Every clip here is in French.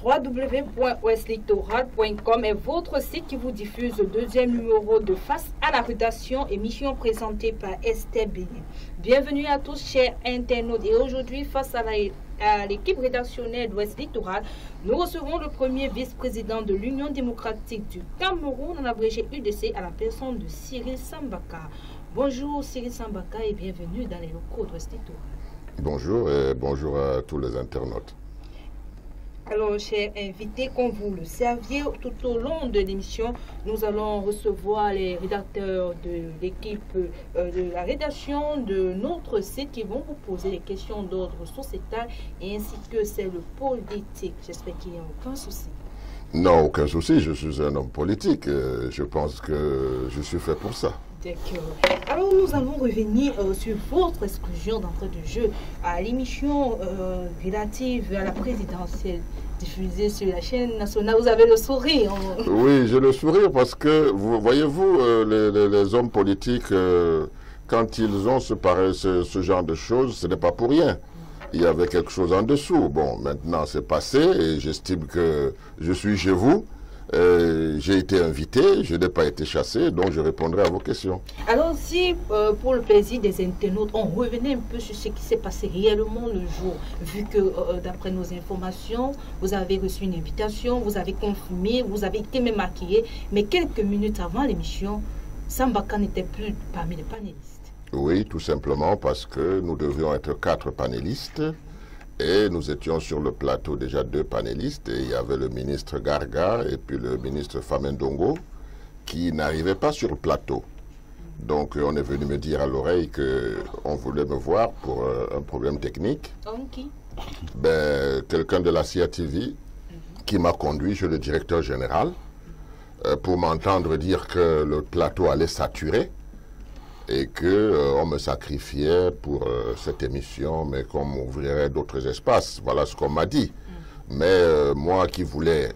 www.ouestlittoral.com est votre site qui vous diffuse le deuxième numéro de Face à la rédaction, émission présentée par Esther Bénin. Bienvenue à tous, chers internautes. Et aujourd'hui, face à l'équipe rédactionnelle d'Ouest Littoral, nous recevons le premier vice-président de l'Union démocratique du Cameroun, en abrégé UDC, à la personne de Cyril Sambaka. Bonjour Cyril Sambaka et bienvenue dans les locaux d'Ouest Littoral. Bonjour et bonjour à tous les internautes. Alors, chers invités, comme vous le saviez, tout au long de l'émission, nous allons recevoir les rédacteurs de l'équipe de la rédaction de notre site qui vont vous poser des questions d'ordre sociétal et ainsi que c'est le politique. J'espère qu'il n'y a aucun souci. Non, aucun souci, je suis un homme politique. Je pense que je suis fait pour ça. D'accord. Alors nous allons revenir sur votre exclusion d'entrée de jeu à l'émission relative à la présidentielle diffusée sur la chaîne nationale. Vous avez le sourire. Oui, j'ai le sourire parce que, voyez-vous, les hommes politiques, quand ils ont ce genre de choses, ce n'est pas pour rien. Il y avait quelque chose en dessous. Bon, maintenant c'est passé et j'estime que je suis chez vous. J'ai été invité, je n'ai pas été chassé, donc je répondrai à vos questions. Alors si, pour le plaisir des internautes, on revenait un peu sur ce qui s'est passé réellement le jour, vu que d'après nos informations, vous avez reçu une invitation, vous avez confirmé, vous avez été même maquillé, mais quelques minutes avant l'émission, Sambaka n'était plus parmi les panélistes. Oui, tout simplement parce que nous devions être 4 panélistes. Et nous étions sur le plateau déjà 2 panélistes et il y avait le ministre Garga et puis le ministre Famendongo qui n'arrivaient pas sur le plateau. Donc on est venu me dire à l'oreille qu'on voulait me voir pour un problème technique. Okay. Ben, quelqu'un de la CIATV qui m'a conduit chez le directeur général pour m'entendre dire que le plateau allait saturer. Et qu'on me sacrifiait pour cette émission, mais qu'on m'ouvrirait d'autres espaces. Voilà ce qu'on m'a dit. Mais moi qui voulais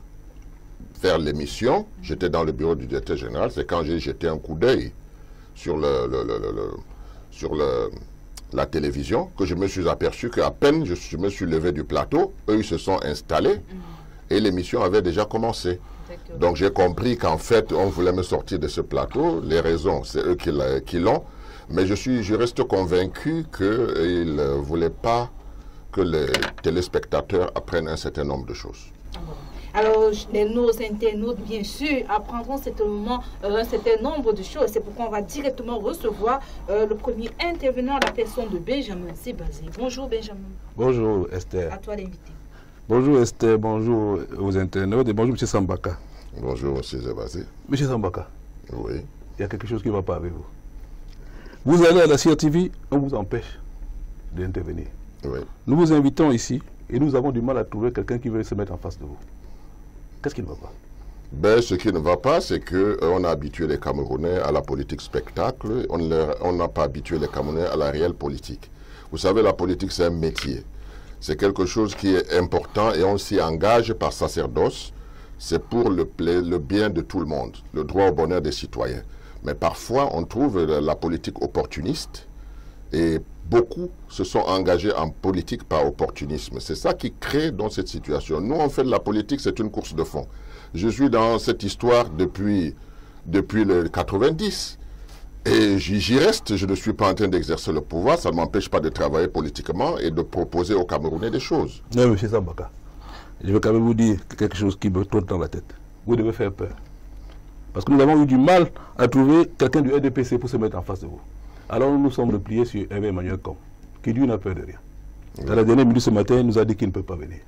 faire l'émission, j'étais dans le bureau du directeur général, c'est quand j'ai jeté un coup d'œil sur la télévision que je me suis aperçu qu'à peine je me suis levé du plateau, eux ils se sont installés et l'émission avait déjà commencé. Donc j'ai compris qu'en fait, on voulait me sortir de ce plateau. Les raisons, c'est eux qui l'ont. Mais je reste convaincu qu'ils ne voulaient pas que les téléspectateurs apprennent un certain nombre de choses. Alors, nos internautes, bien sûr, apprendront certainement un certain nombre de choses. C'est pourquoi on va directement recevoir le premier intervenant à la personne de Benjamin Zébazé. Bonjour Benjamin. Bonjour Esther. À toi l'invité. Bonjour Esther, bonjour aux internautes et bonjour M. Sambaka. Bonjour M. Zébazé. M. Sambaka. Oui. Il y a quelque chose qui ne va pas avec vous. Vous allez à la CRTV, on vous empêche d'intervenir. Oui. Nous vous invitons ici et nous avons du mal à trouver quelqu'un qui veut se mettre en face de vous. Qu'est-ce qui ne va pas? Ben, ce qui ne va pas, c'est qu'on a habitué les Camerounais à la politique spectacle, on n'a pas habitué les Camerounais à la réelle politique. Vous savez, la politique, c'est un métier. C'est quelque chose qui est important et on s'y engage par sacerdoce. C'est pour le bien de tout le monde, le droit au bonheur des citoyens. Mais parfois, on trouve la politique opportuniste et beaucoup se sont engagés en politique par opportunisme. C'est ça qui crée dans cette situation. Nous, on fait de la politique, c'est une course de fond. Je suis dans cette histoire depuis le 90. Et j'y reste, je ne suis pas en train d'exercer le pouvoir, ça ne m'empêche pas de travailler politiquement et de proposer aux Camerounais des choses. Non, M. Sambaka, je veux quand même vous dire quelque chose qui me trotte dans la tête. Vous devez faire peur. Parce que nous avons eu du mal à trouver quelqu'un du RDPC pour se mettre en face de vous. Alors nous nous sommes repliés sur Hervé Emmanuel Com, qui lui n'a peur de rien. Dans la dernière minute ce matin, il nous a dit qu'il ne peut pas venir.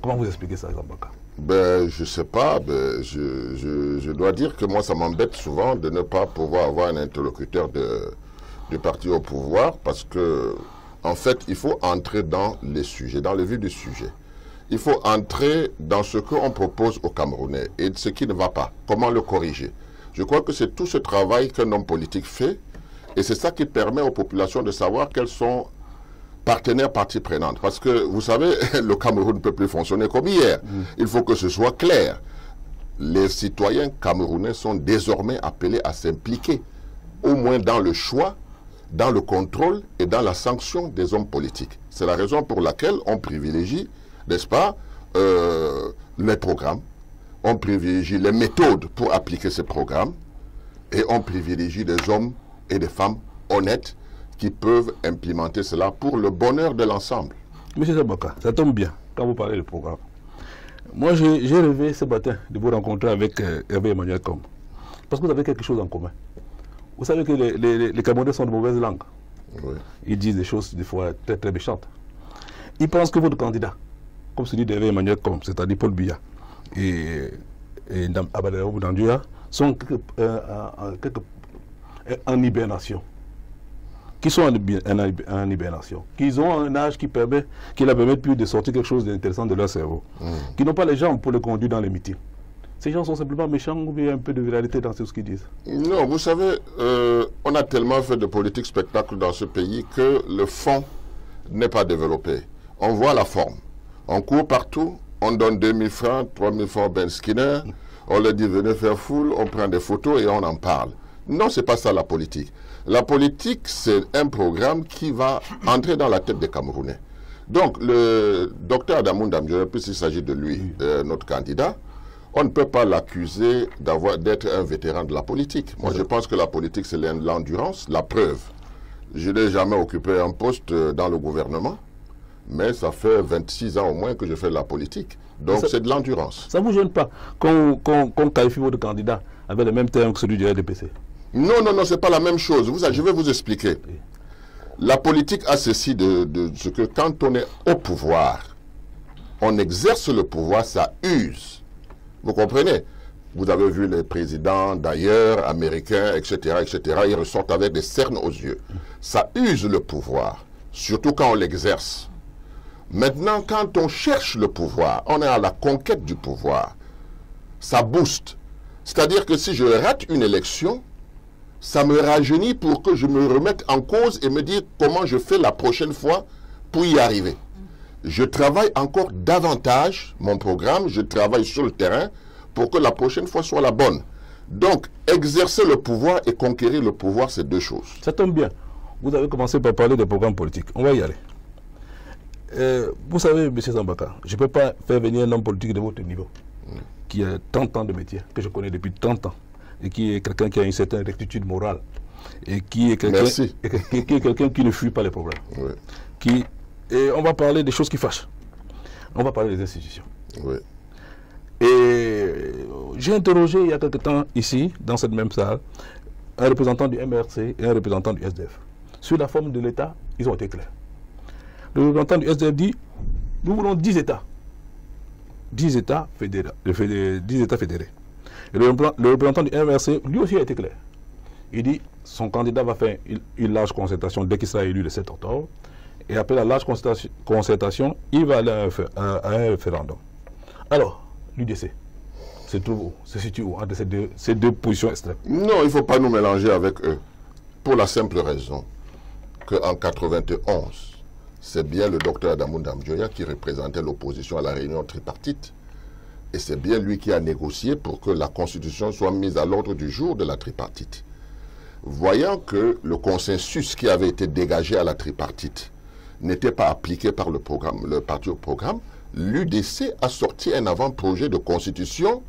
Comment vous expliquez ça, Sambaka? Ben, je ne sais pas. Ben, je dois dire que moi, ça m'embête souvent de ne pas pouvoir avoir un interlocuteur du parti au pouvoir parce que, en fait, il faut entrer dans les sujets, dans le vif du sujet. Il faut entrer dans ce qu'on propose aux Camerounais et ce qui ne va pas. Comment le corriger? Je crois que c'est tout ce travail qu'un homme politique fait et c'est ça qui permet aux populations de savoir quels sont partenaires, parties prenantes. Parce que, vous savez, le Cameroun ne peut plus fonctionner comme hier. Il faut que ce soit clair. Les citoyens camerounais sont désormais appelés à s'impliquer, au moins dans le choix, dans le contrôle et dans la sanction des hommes politiques. C'est la raison pour laquelle on privilégie, n'est-ce pas, les programmes, on privilégie les méthodes pour appliquer ces programmes et on privilégie des hommes et des femmes honnêtes qui peuvent implémenter cela pour le bonheur de l'ensemble. Monsieur Sabaka, ça tombe bien quand vous parlez de programme. Moi, j'ai rêvé ce matin de vous rencontrer avec Hervé Emmanuel Combe. Parce que vous avez quelque chose en commun. Vous savez que les Camerounais sont de mauvaise langue. Oui. Ils disent des choses des fois très très méchantes. Ils pensent que votre candidat, comme celui d'Hervé Emmanuel Combe, c'est-à-dire Paul Biya et Abadou Danduya, sont en hibernation. Qui sont en hibernation, qui ont un âge qui leur permet plus de sortir quelque chose d'intéressant de leur cerveau, qui n'ont pas les jambes pour le conduire dans les meetings. Ces gens sont simplement méchants ou bien un peu de vérité dans ce qu'ils disent? Non, vous savez, on a tellement fait de politique spectacle dans ce pays que le fond n'est pas développé. On voit la forme. On court partout, on donne 2000 francs, 3000 francs Ben Skinner, on leur dit venez faire foule, on prend des photos et on en parle. Non, c'est pas ça la politique. La politique, c'est un programme qui va entrer dans la tête des Camerounais. Donc, le docteur Adamou Ndamdjoya, puisqu'il s'agit de lui, notre candidat, on ne peut pas l'accuser d'être un vétéran de la politique. Moi, je pense que la politique, c'est l'endurance, la preuve. Je n'ai jamais occupé un poste dans le gouvernement, mais ça fait 26 ans au moins que je fais de la politique. Donc, c'est de l'endurance. Ça ne vous gêne pas qu'on qualifie votre candidat avec le même terme que celui du RDPC? Non, non, non, ce n'est pas la même chose. Je vais vous expliquer. La politique a ceci de ce que quand on est au pouvoir, on exerce le pouvoir, ça use. Vous comprenez? Vous avez vu les présidents d'ailleurs, américains, etc., etc., ils ressortent avec des cernes aux yeux. Ça use le pouvoir, surtout quand on l'exerce. Maintenant, quand on cherche le pouvoir, on est à la conquête du pouvoir, ça booste. C'est-à-dire que si je rate une élection, ça me rajeunit pour que je me remette en cause et me dire comment je fais la prochaine fois pour y arriver. Je travaille encore davantage mon programme, je travaille sur le terrain pour que la prochaine fois soit la bonne. Donc, exercer le pouvoir et conquérir le pouvoir, c'est deux choses. Ça tombe bien. Vous avez commencé par parler des programmes politiques. On va y aller. Vous savez, M. Sambaka, je ne peux pas faire venir un homme politique de votre niveau, qui a 30 ans de métier, que je connais depuis 30 ans. Et qui est quelqu'un qui a une certaine rectitude morale et qui est quelqu'un qui ne fuit pas les problèmes. Oui. Et on va parler des choses qui fâchent. On va parler des institutions. Oui. Et j'ai interrogé il y a quelque temps ici, dans cette même salle, un représentant du MRC et un représentant du SDF. Sur la forme de l'État, ils ont été clairs. Le représentant du SDF dit, nous voulons 10 États. 10 États fédérés. 10 États fédérés. Et le représentant du MRC, lui aussi a été clair. Il dit son candidat va faire une large concertation dès qu'il sera élu le 7 octobre. Et après la large concertation, il va aller à un référendum. Alors, l'UDC se situe où entre ces deux positions extrêmes? Non, il ne faut pas nous mélanger avec eux. Pour la simple raison qu'en 1991, c'est bien le docteur Adamou Ndamdjoya qui représentait l'opposition à la réunion tripartite. Et c'est bien lui qui a négocié pour que la Constitution soit mise à l'ordre du jour de la tripartite. Voyant que le consensus qui avait été dégagé à la tripartite n'était pas appliqué par le parti au programme, l'UDC a sorti un avant-projet de Constitution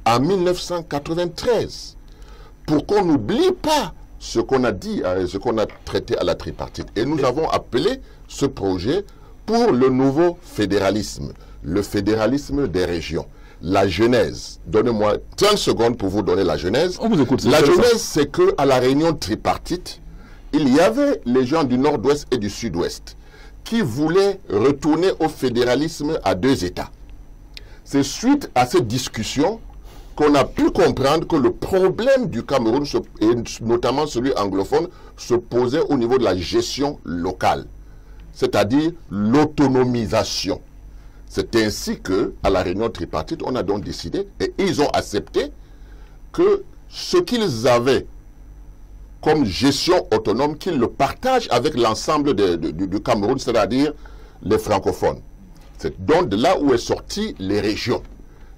en 1993 pour qu'on n'oublie pas ce qu'on a dit, ce qu'on a traité à la tripartite. Et nous avons appelé ce projet pour le nouveau fédéralisme, le fédéralisme des régions. La genèse, donnez-moi 30 secondes pour vous donner la genèse. On vous écoute. La genèse, c'est qu'à la réunion tripartite, il y avait les gens du nord-ouest et du sud-ouest qui voulaient retourner au fédéralisme à 2 États. C'est suite à cette discussion qu'on a pu comprendre que le problème du Cameroun, et notamment celui anglophone, se posait au niveau de la gestion locale, c'est-à-dire l'autonomisation. C'est ainsi qu'à la réunion tripartite, on a donc décidé, et ils ont accepté, que ce qu'ils avaient comme gestion autonome, qu'ils le partagent avec l'ensemble du Cameroun, c'est-à-dire les francophones. C'est donc de là où est sorti les régions.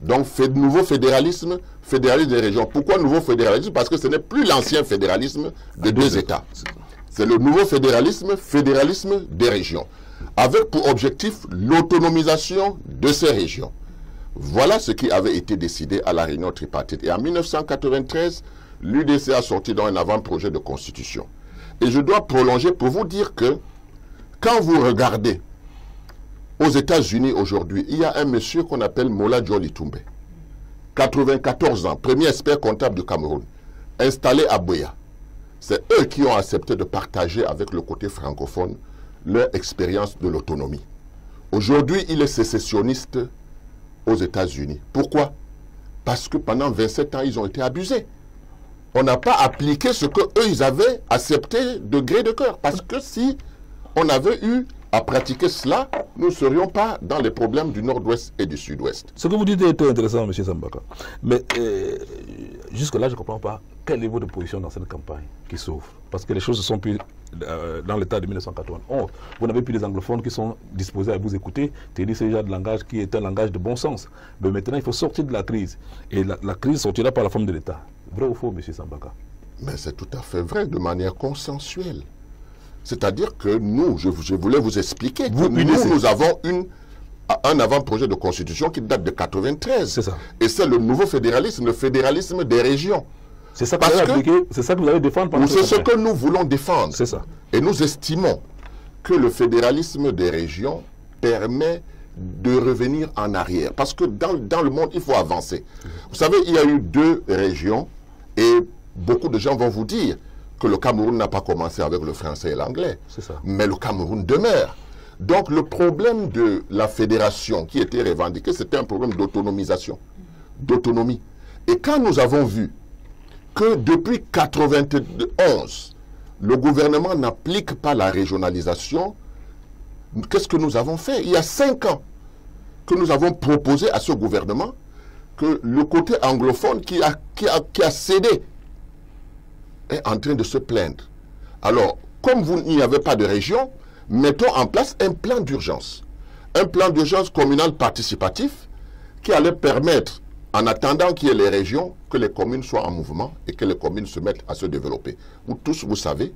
Donc, nouveau fédéralisme des régions. Pourquoi nouveau fédéralisme? Parce que ce n'est plus l'ancien fédéralisme de 2 États. C'est le nouveau fédéralisme des régions. avec pour objectif l'autonomisation de ces régions. Voilà ce qui avait été décidé à la réunion tripartite. Et en 1993, l'UDC a sorti dans un avant-projet de constitution. Et je dois prolonger pour vous dire que quand vous regardez aux États-Unis aujourd'hui, il y a un monsieur qu'on appelle Mola Joli Toumbe, 94 ans, premier expert comptable du Cameroun, installé à Buea. C'est eux qui ont accepté de partager avec le côté francophone leur expérience de l'autonomie. Aujourd'hui, il est sécessionniste aux États-Unis. Pourquoi? Parce que pendant 27 ans, ils ont été abusés. On n'a pas appliqué ce qu'eux, ils avaient accepté de gré de cœur. Parce que si on avait eu à pratiquer cela, nous ne serions pas dans les problèmes du nord-ouest et du sud-ouest. Ce que vous dites est intéressant, M. Sambaka. Mais jusque-là, je ne comprends pas quel est votre position dans cette campagne qui s'ouvre. Parce que les choses se sont plus dans l'état de 1991. Vous n'avez plus des anglophones qui sont disposés à vous écouter. C'est ce genre de langage qui est un langage de bon sens. Mais maintenant, il faut sortir de la crise. Et la crise sortira par la forme de l'État. Vrai ou faux, M. Sambaka? Mais c'est tout à fait vrai, de manière consensuelle. C'est-à-dire que nous, je voulais vous expliquer que nous avons un avant-projet de constitution qui date de 93. C'est ça. Et c'est le nouveau fédéralisme, le fédéralisme des régions. C'est ça que vous allez défendre. C'est ce que nous voulons défendre. C'est ça. Et nous estimons que le fédéralisme des régions permet de revenir en arrière. Parce que dans le monde, il faut avancer. Vous savez, il y a eu 2 régions et beaucoup de gens vont vous dire que le Cameroun n'a pas commencé avec le français et l'anglais. C'est ça. Mais le Cameroun demeure. Donc le problème de la fédération qui était revendiqué, c'était un problème d'autonomisation, d'autonomie. Et quand nous avons vu que depuis 1991, le gouvernement n'applique pas la régionalisation, qu'est-ce que nous avons fait? Il y a 5 ans que nous avons proposé à ce gouvernement que le côté anglophone qui a cédé est en train de se plaindre. Alors, comme il n'y avait pas de région, mettons en place un plan d'urgence. Un plan d'urgence communal participatif qui allait permettre, en attendant qu'il y ait les régions, que les communes soient en mouvement et que les communes se mettent à se développer. Vous tous, vous savez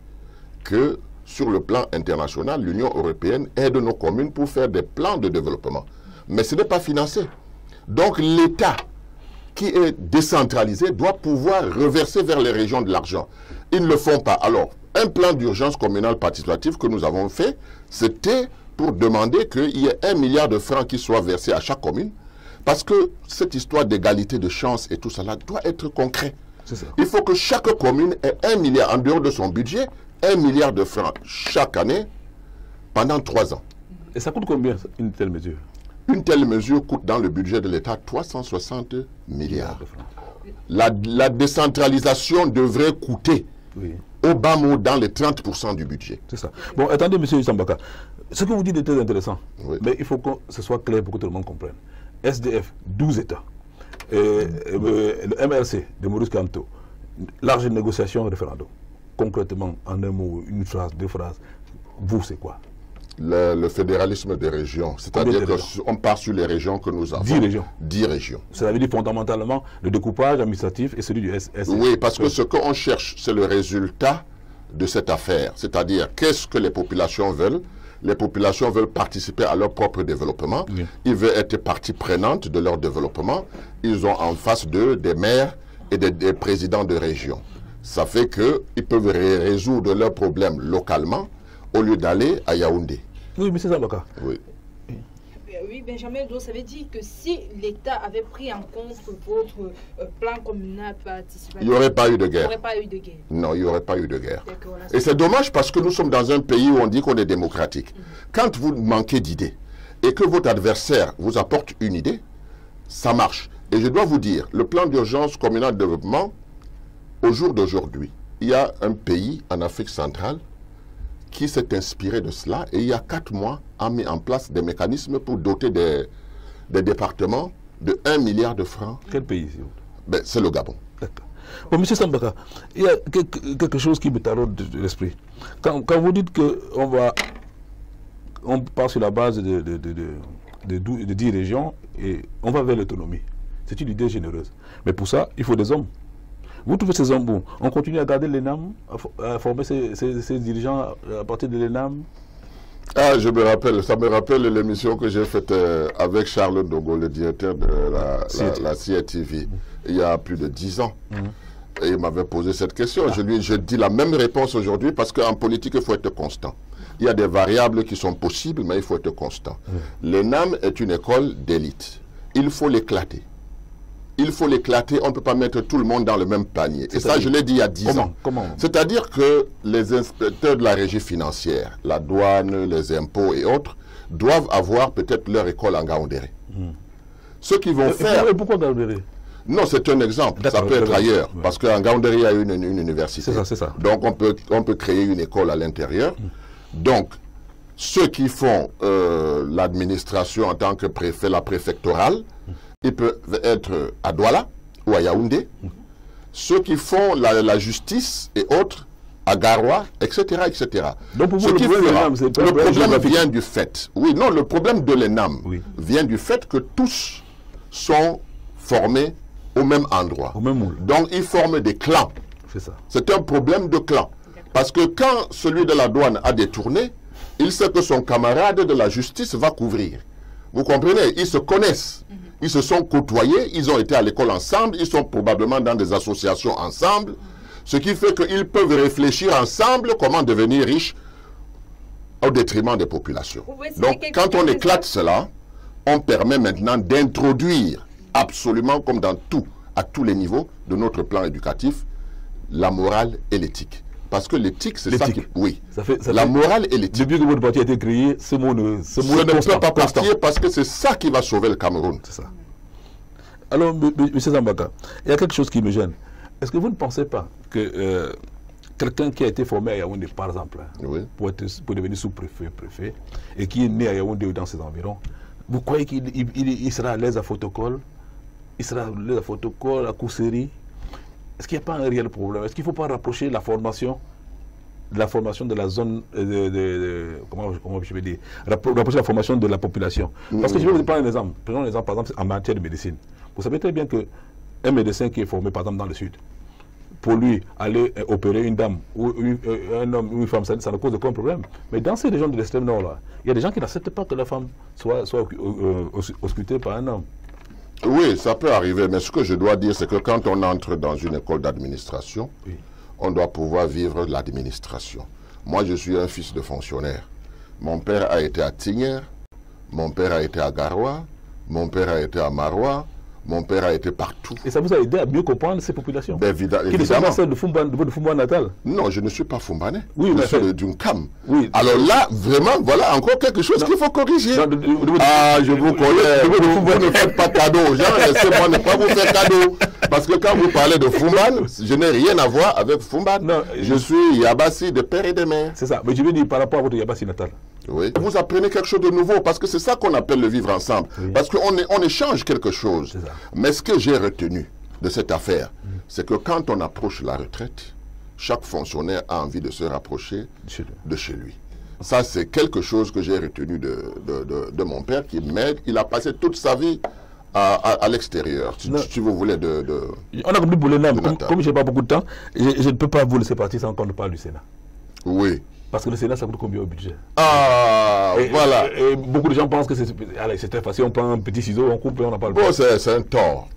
que sur le plan international, l'Union européenne aide nos communes pour faire des plans de développement. Mais ce n'est pas financé. Donc l'État qui est décentralisé doit pouvoir reverser vers les régions de l'argent. Ils ne le font pas. Alors, un plan d'urgence communale participative que nous avons fait, c'était pour demander qu'il y ait 1 milliard de francs qui soient versés à chaque commune, parce que cette histoire d'égalité de chance et tout cela doit être concret. Il faut que chaque commune ait 1 milliard, en dehors de son budget, 1 milliard de francs chaque année pendant 3 ans. Et ça coûte combien une telle mesure? Une telle mesure coûte dans le budget de l'État 360 milliards. La décentralisation devrait coûter au bas mot dans les 30% du budget. C'est ça. Bon, attendez, M. Sambaka. Ce que vous dites est très intéressant. Oui. Mais il faut que ce soit clair pour que tout le monde comprenne. SDF, 12 États. Le MRC de Maurice Kamto, large négociation, référendum. Concrètement, en un mot, une phrase, 2 phrases, vous, c'est quoi? Le fédéralisme des régions, c'est-à-dire qu'on part sur les régions que nous avons. 10 régions. 10 régions. Ça veut dire fondamentalement le découpage administratif et celui du SSF. Oui, parce que ce qu'on cherche, c'est le résultat de cette affaire. C'est-à-dire, qu'est-ce que les populations veulent? Les populations veulent participer à leur propre développement. Oui. Ils veulent être partie prenante de leur développement. Ils ont en face d'eux des maires et des présidents de régions. Ça fait qu'ils peuvent résoudre leurs problèmes localement au lieu d'aller à Yaoundé. Oui, mais c'est ça, Baka. Oui. Oui, Benjamin Edo, ça veut dire que si l'État avait pris en compte votre plan communal participatif, il n'y aurait pas eu de guerre. Il n'y aurait pas eu de guerre. Non, il n'y aurait pas eu de guerre. Et c'est dommage parce que nous sommes dans un pays où on dit qu'on est démocratique. Quand vous manquez d'idées et que votre adversaire vous apporte une idée, ça marche. Et je dois vous dire, le plan d'urgence communal de développement, au jour d'aujourd'hui, il y a un pays en Afrique centrale qui s'est inspiré de cela et il y a 4 mois a mis en place des mécanismes pour doter des départements de 1 milliard de francs. Quel pays? C'est le Gabon. D'accord. Bon, M. Sambaka, il y a quelque chose qui me taraude de l'esprit. Quand vous dites qu'on part sur la base de 10 régions et on va vers l'autonomie, c'est une idée généreuse. Mais pour ça, il faut des hommes. Vous trouvez ces hommes bons? On continue à garder l'ENAM, à former ces dirigeants à partir de l'ENAM? Ah, je me rappelle, ça me rappelle l'émission que j'ai faite avec Charles Dogo, le directeur de la CITV, il y a plus de 10 ans. Et il m'avait posé cette question. Je dis la même réponse aujourd'hui parce qu'en politique, il faut être constant. Il y a des variables qui sont possibles, mais il faut être constant. L'ENAM est une école d'élite. Il faut l'éclater. Il faut l'éclater, on ne peut pas mettre tout le monde dans le même panier. Et ça, je l'ai dit il y a 10 ans. C'est-à-dire que les inspecteurs de la régie financière, la douane, les impôts et autres, doivent avoir peut-être leur école en Gaoundéré. Ceux qui vont faire... Et pourquoi Gaoundéré? Non, c'est un exemple. Ça peut être ailleurs. Parce qu'en Gaoundéré, il y a une université. C'est ça. Donc, on peut créer une école à l'intérieur. Donc, ceux qui font l'administration en tant que préfet, la préfectorale, ils peuvent être à Douala ou à Yaoundé. Ceux qui font la justice et autres à Garoua, etc., etc. Donc pour vous, le problème vient du fait. Oui, non, le problème de l'ENAM vient du fait que tous sont formés au même endroit. Au même moule. Donc ils forment des clans. C'est ça. C'est un problème de clan. Parce que quand celui de la douane a détourné, il sait que son camarade de la justice va couvrir. Vous comprenez? Ils se connaissent. Ils se sont côtoyés, ils ont été à l'école ensemble, ils sont probablement dans des associations ensemble, ce qui fait qu'ils peuvent réfléchir ensemble comment devenir riches au détriment des populations. Donc, quand on éclate cela, on permet maintenant d'introduire absolument, comme dans tout, à tous les niveaux de notre plan éducatif, la morale et l'éthique. Parce que l'éthique, c'est ça qui... Oui. La morale et l'éthique. Depuis que votre parti a été créé, ce mot ne peut pas partir parce que c'est ça qui va sauver le Cameroun. C'est ça. Alors, M. Zambaka, il y a quelque chose qui me gêne. Est-ce que vous ne pensez pas que quelqu'un qui a été formé à Yaoundé, par exemple, pour devenir sous-préfet, préfet, et qui est né à Yaoundé ou dans ses environs, vous croyez qu'il sera à l'aise à Photocol? Il sera à l'aise à Photocol, à Kousséri? Est-ce qu'il n'y a pas un réel problème? Est-ce qu'il ne faut pas rapprocher la formation de la zone comment je vais dire, rapprocher la formation de la population? Parce que je vais vous prendre un exemple. Prenons un exemple, par exemple, en matière de médecine. Vous savez très bien qu'un médecin qui est formé, par exemple, dans le sud, pour lui, aller opérer une dame ou un homme ou une femme, ça ne cause aucun problème. Mais dans ces régions de l'extrême nord, là, il y a des gens qui n'acceptent pas que la femme soit auscultée par un homme. Oui, ça peut arriver, mais ce que je dois dire, c'est que quand on entre dans une école d'administration, on doit pouvoir vivre l'administration. Moi, je suis un fils de fonctionnaire. Mon père a été à Tigner, mon père a été à Garoua, mon père a été à Maroua, mon père a été partout. Et ça vous a aidé à mieux comprendre ces populations? Évidemment. Qui ne sont pas celles de Fumba natal? Non, je ne suis pas Fumbanais. Oui, je suis d'une CAM. Oui. Alors là, vraiment, voilà encore quelque chose qu'il faut corriger. Je vous connais. Vous ne faites pas cadeau aux gens. Laissez-moi ne pas vous faire cadeau. Parce que quand vous parlez de Fumban, je n'ai rien à voir avec Fumban. Non, je suis Yabassi de père et de mère. C'est ça. Mais je veux dire par rapport à votre Yabassi natal. Oui. Vous apprenez quelque chose de nouveau parce que c'est ça qu'on appelle le vivre ensemble. Oui. Parce qu'on échange quelque chose. Mais ce que j'ai retenu de cette affaire, c'est que quand on approche la retraite, chaque fonctionnaire a envie de se rapprocher de chez lui. Ça, c'est quelque chose que j'ai retenu de mon père qui m'aide. Il a passé toute sa vie à l'extérieur, si vous voulez. On a compris pour l'ENAM. Comme je n'ai pas beaucoup de temps, je ne peux pas vous laisser partir sans qu'on ne parle du Sénat. Oui. Parce que le Sénat, ça coûte combien au budget? Voilà. Et beaucoup de gens pensent que c'est très facile, on prend un petit ciseau, on coupe et on en parle. Bon, c'est un tort.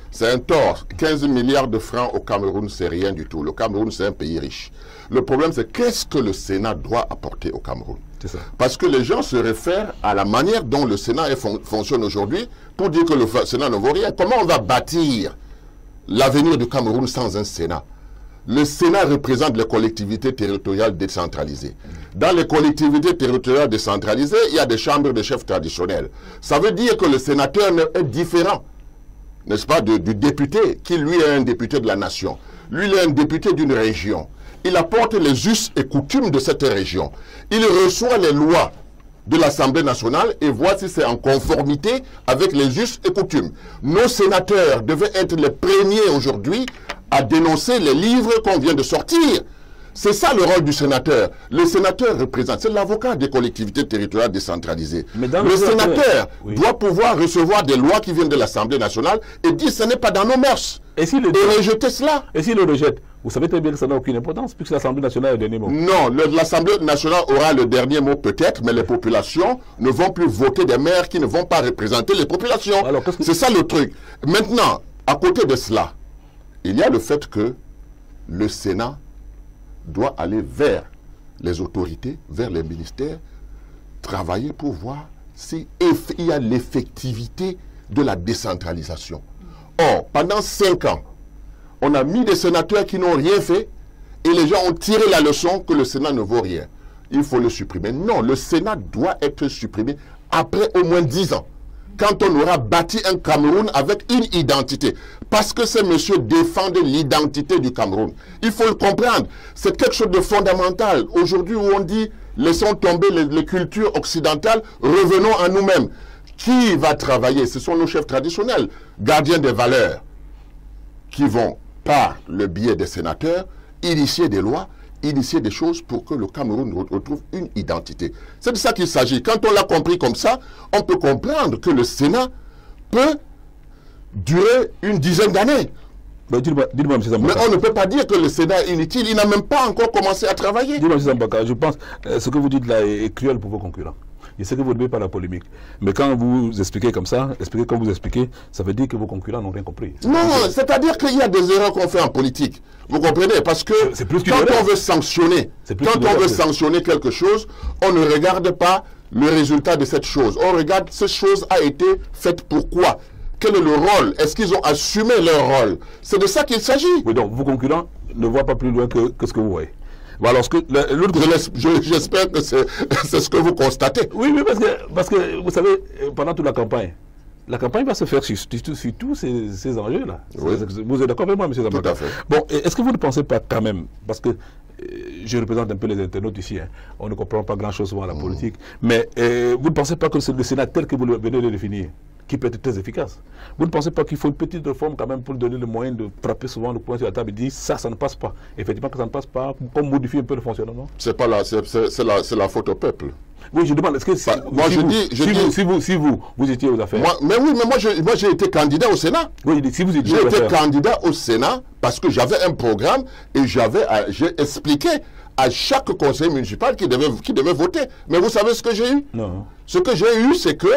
C'est un tort. 15 milliards de francs au Cameroun, c'est rien du tout. Le Cameroun, c'est un pays riche. Le problème, c'est qu'est-ce que le Sénat doit apporter au Cameroun? C'est ça. Parce que les gens se réfèrent à la manière dont le Sénat fonctionne aujourd'hui pour dire que le Sénat ne vaut rien. Comment on va bâtir l'avenir du Cameroun sans un Sénat? Le Sénat représente les collectivités territoriales décentralisées. Dans les collectivités territoriales décentralisées, il y a des chambres de chefs traditionnels. Ça veut dire que le sénateur est différent, n'est-ce pas, du député, qui lui est un député de la nation. Lui, il est un député d'une région. Il apporte les us et coutumes de cette région. Il reçoit les lois de l'Assemblée nationale et voit si c'est en conformité avec les us et coutumes. Nos sénateurs devaient être les premiers aujourd'hui à dénoncer les livres qu'on vient de sortir. C'est ça le rôle du sénateur. Le sénateur représente, c'est l'avocat des collectivités territoriales décentralisées. Le sénateur doit pouvoir recevoir des lois qui viennent de l'Assemblée nationale et dire ce n'est pas dans nos mœurs. Et rejeter cela. Et s'il le rejette, Vous savez très bien que ça n'a aucune importance, puisque l'Assemblée nationale a le dernier mot. Non, l'Assemblée nationale aura le dernier mot peut-être, mais les populations ne vont plus voter des maires qui ne vont pas représenter les populations. C'est ça le truc. Maintenant, à côté de cela, il y a le fait que le Sénat doit aller vers les autorités, vers les ministères, travailler pour voir s'il y a l'effectivité de la décentralisation. Or, pendant 5 ans, on a mis des sénateurs qui n'ont rien fait et les gens ont tiré la leçon que le Sénat ne vaut rien. Il faut le supprimer. Non, le Sénat doit être supprimé après au moins 10 ans. Quand on aura bâti un Cameroun avec une identité. Parce que ces messieurs défendent l'identité du Cameroun. Il faut le comprendre. C'est quelque chose de fondamental. Aujourd'hui où on dit, laissons tomber les cultures occidentales, revenons à nous-mêmes. Qui va travailler? Ce sont nos chefs traditionnels, gardiens des valeurs, qui vont, par le biais des sénateurs, initier des lois, initier des choses pour que le Cameroun retrouve une identité. C'est de ça qu'il s'agit. Quand on l'a compris comme ça, on peut comprendre que le Sénat peut durer une dizaine d'années. Dites-moi, M. Zambaka. Mais on ne peut pas dire que le Sénat est inutile. Il n'a même pas encore commencé à travailler. Dites-moi, M. Zambaka, je pense que ce que vous dites là est cruel pour vos concurrents. Je sais que vous ne devez pas la polémique. Mais quand vous expliquez comme ça, expliquez comme vous expliquez, ça veut dire que vos concurrents n'ont rien compris. Non, c'est-à-dire qu'il y a des erreurs qu'on fait en politique. Vous comprenez? Parce que quand on veut sanctionner, quelque chose, on ne regarde pas le résultat de cette chose. On regarde cette chose a été faite pourquoi. Quel est le rôle? Est-ce qu'ils ont assumé leur rôle? C'est de ça qu'il s'agit. Oui, donc vos concurrents ne voient pas plus loin que ce que vous voyez. Bon, j'espère que c'est ce que vous constatez. Oui, parce que vous savez, pendant toute la campagne va se faire sur tous ces enjeux-là. Oui. Vous êtes d'accord avec moi, M. Zambaka? Tout à fait. Bon, est-ce que vous ne pensez pas quand même, parce que je représente un peu les internautes ici, hein, on ne comprend pas grand-chose souvent à la politique, mais vous ne pensez pas que le Sénat tel que vous venez de le définir, qui peut être très efficace. Vous ne pensez pas qu'il faut une petite réforme quand même pour donner le moyen de frapper souvent le point sur la table et dire ça ne passe pas. Effectivement que ça ne passe pas, comme modifier un peu le fonctionnement. C'est la faute au peuple. Oui, je demande, est-ce que si vous étiez aux affaires. Mais moi j'ai été candidat au Sénat. Oui, si vous étiez j'ai été candidat au Sénat parce que j'avais un programme et j'ai expliqué à chaque conseiller municipal qui devait voter. Mais vous savez ce que j'ai eu? Non. Ce que j'ai eu, c'est que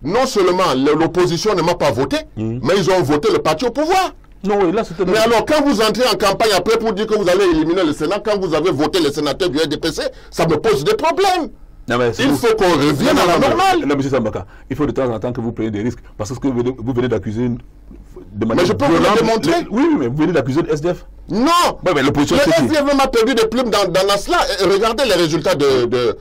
non seulement l'opposition ne m'a pas voté, mais ils ont voté le parti au pouvoir. Non, là, mais alors, quand vous entrez en campagne après pour dire que vous allez éliminer le Sénat, quand vous avez voté les sénateurs du RDPC, ça me pose des problèmes. Non, mais il faut qu'on revienne à la normale. Non, M. Zambaka, il faut de temps en temps que vous preniez des risques, parce que vous venez d'accuser de manière. Mais je peux vous le démontrer. Oui, mais vous venez d'accuser le SDF. Non, mais l'opposition. Le SDF m'a perdu des plumes dans cela. Regardez les résultats de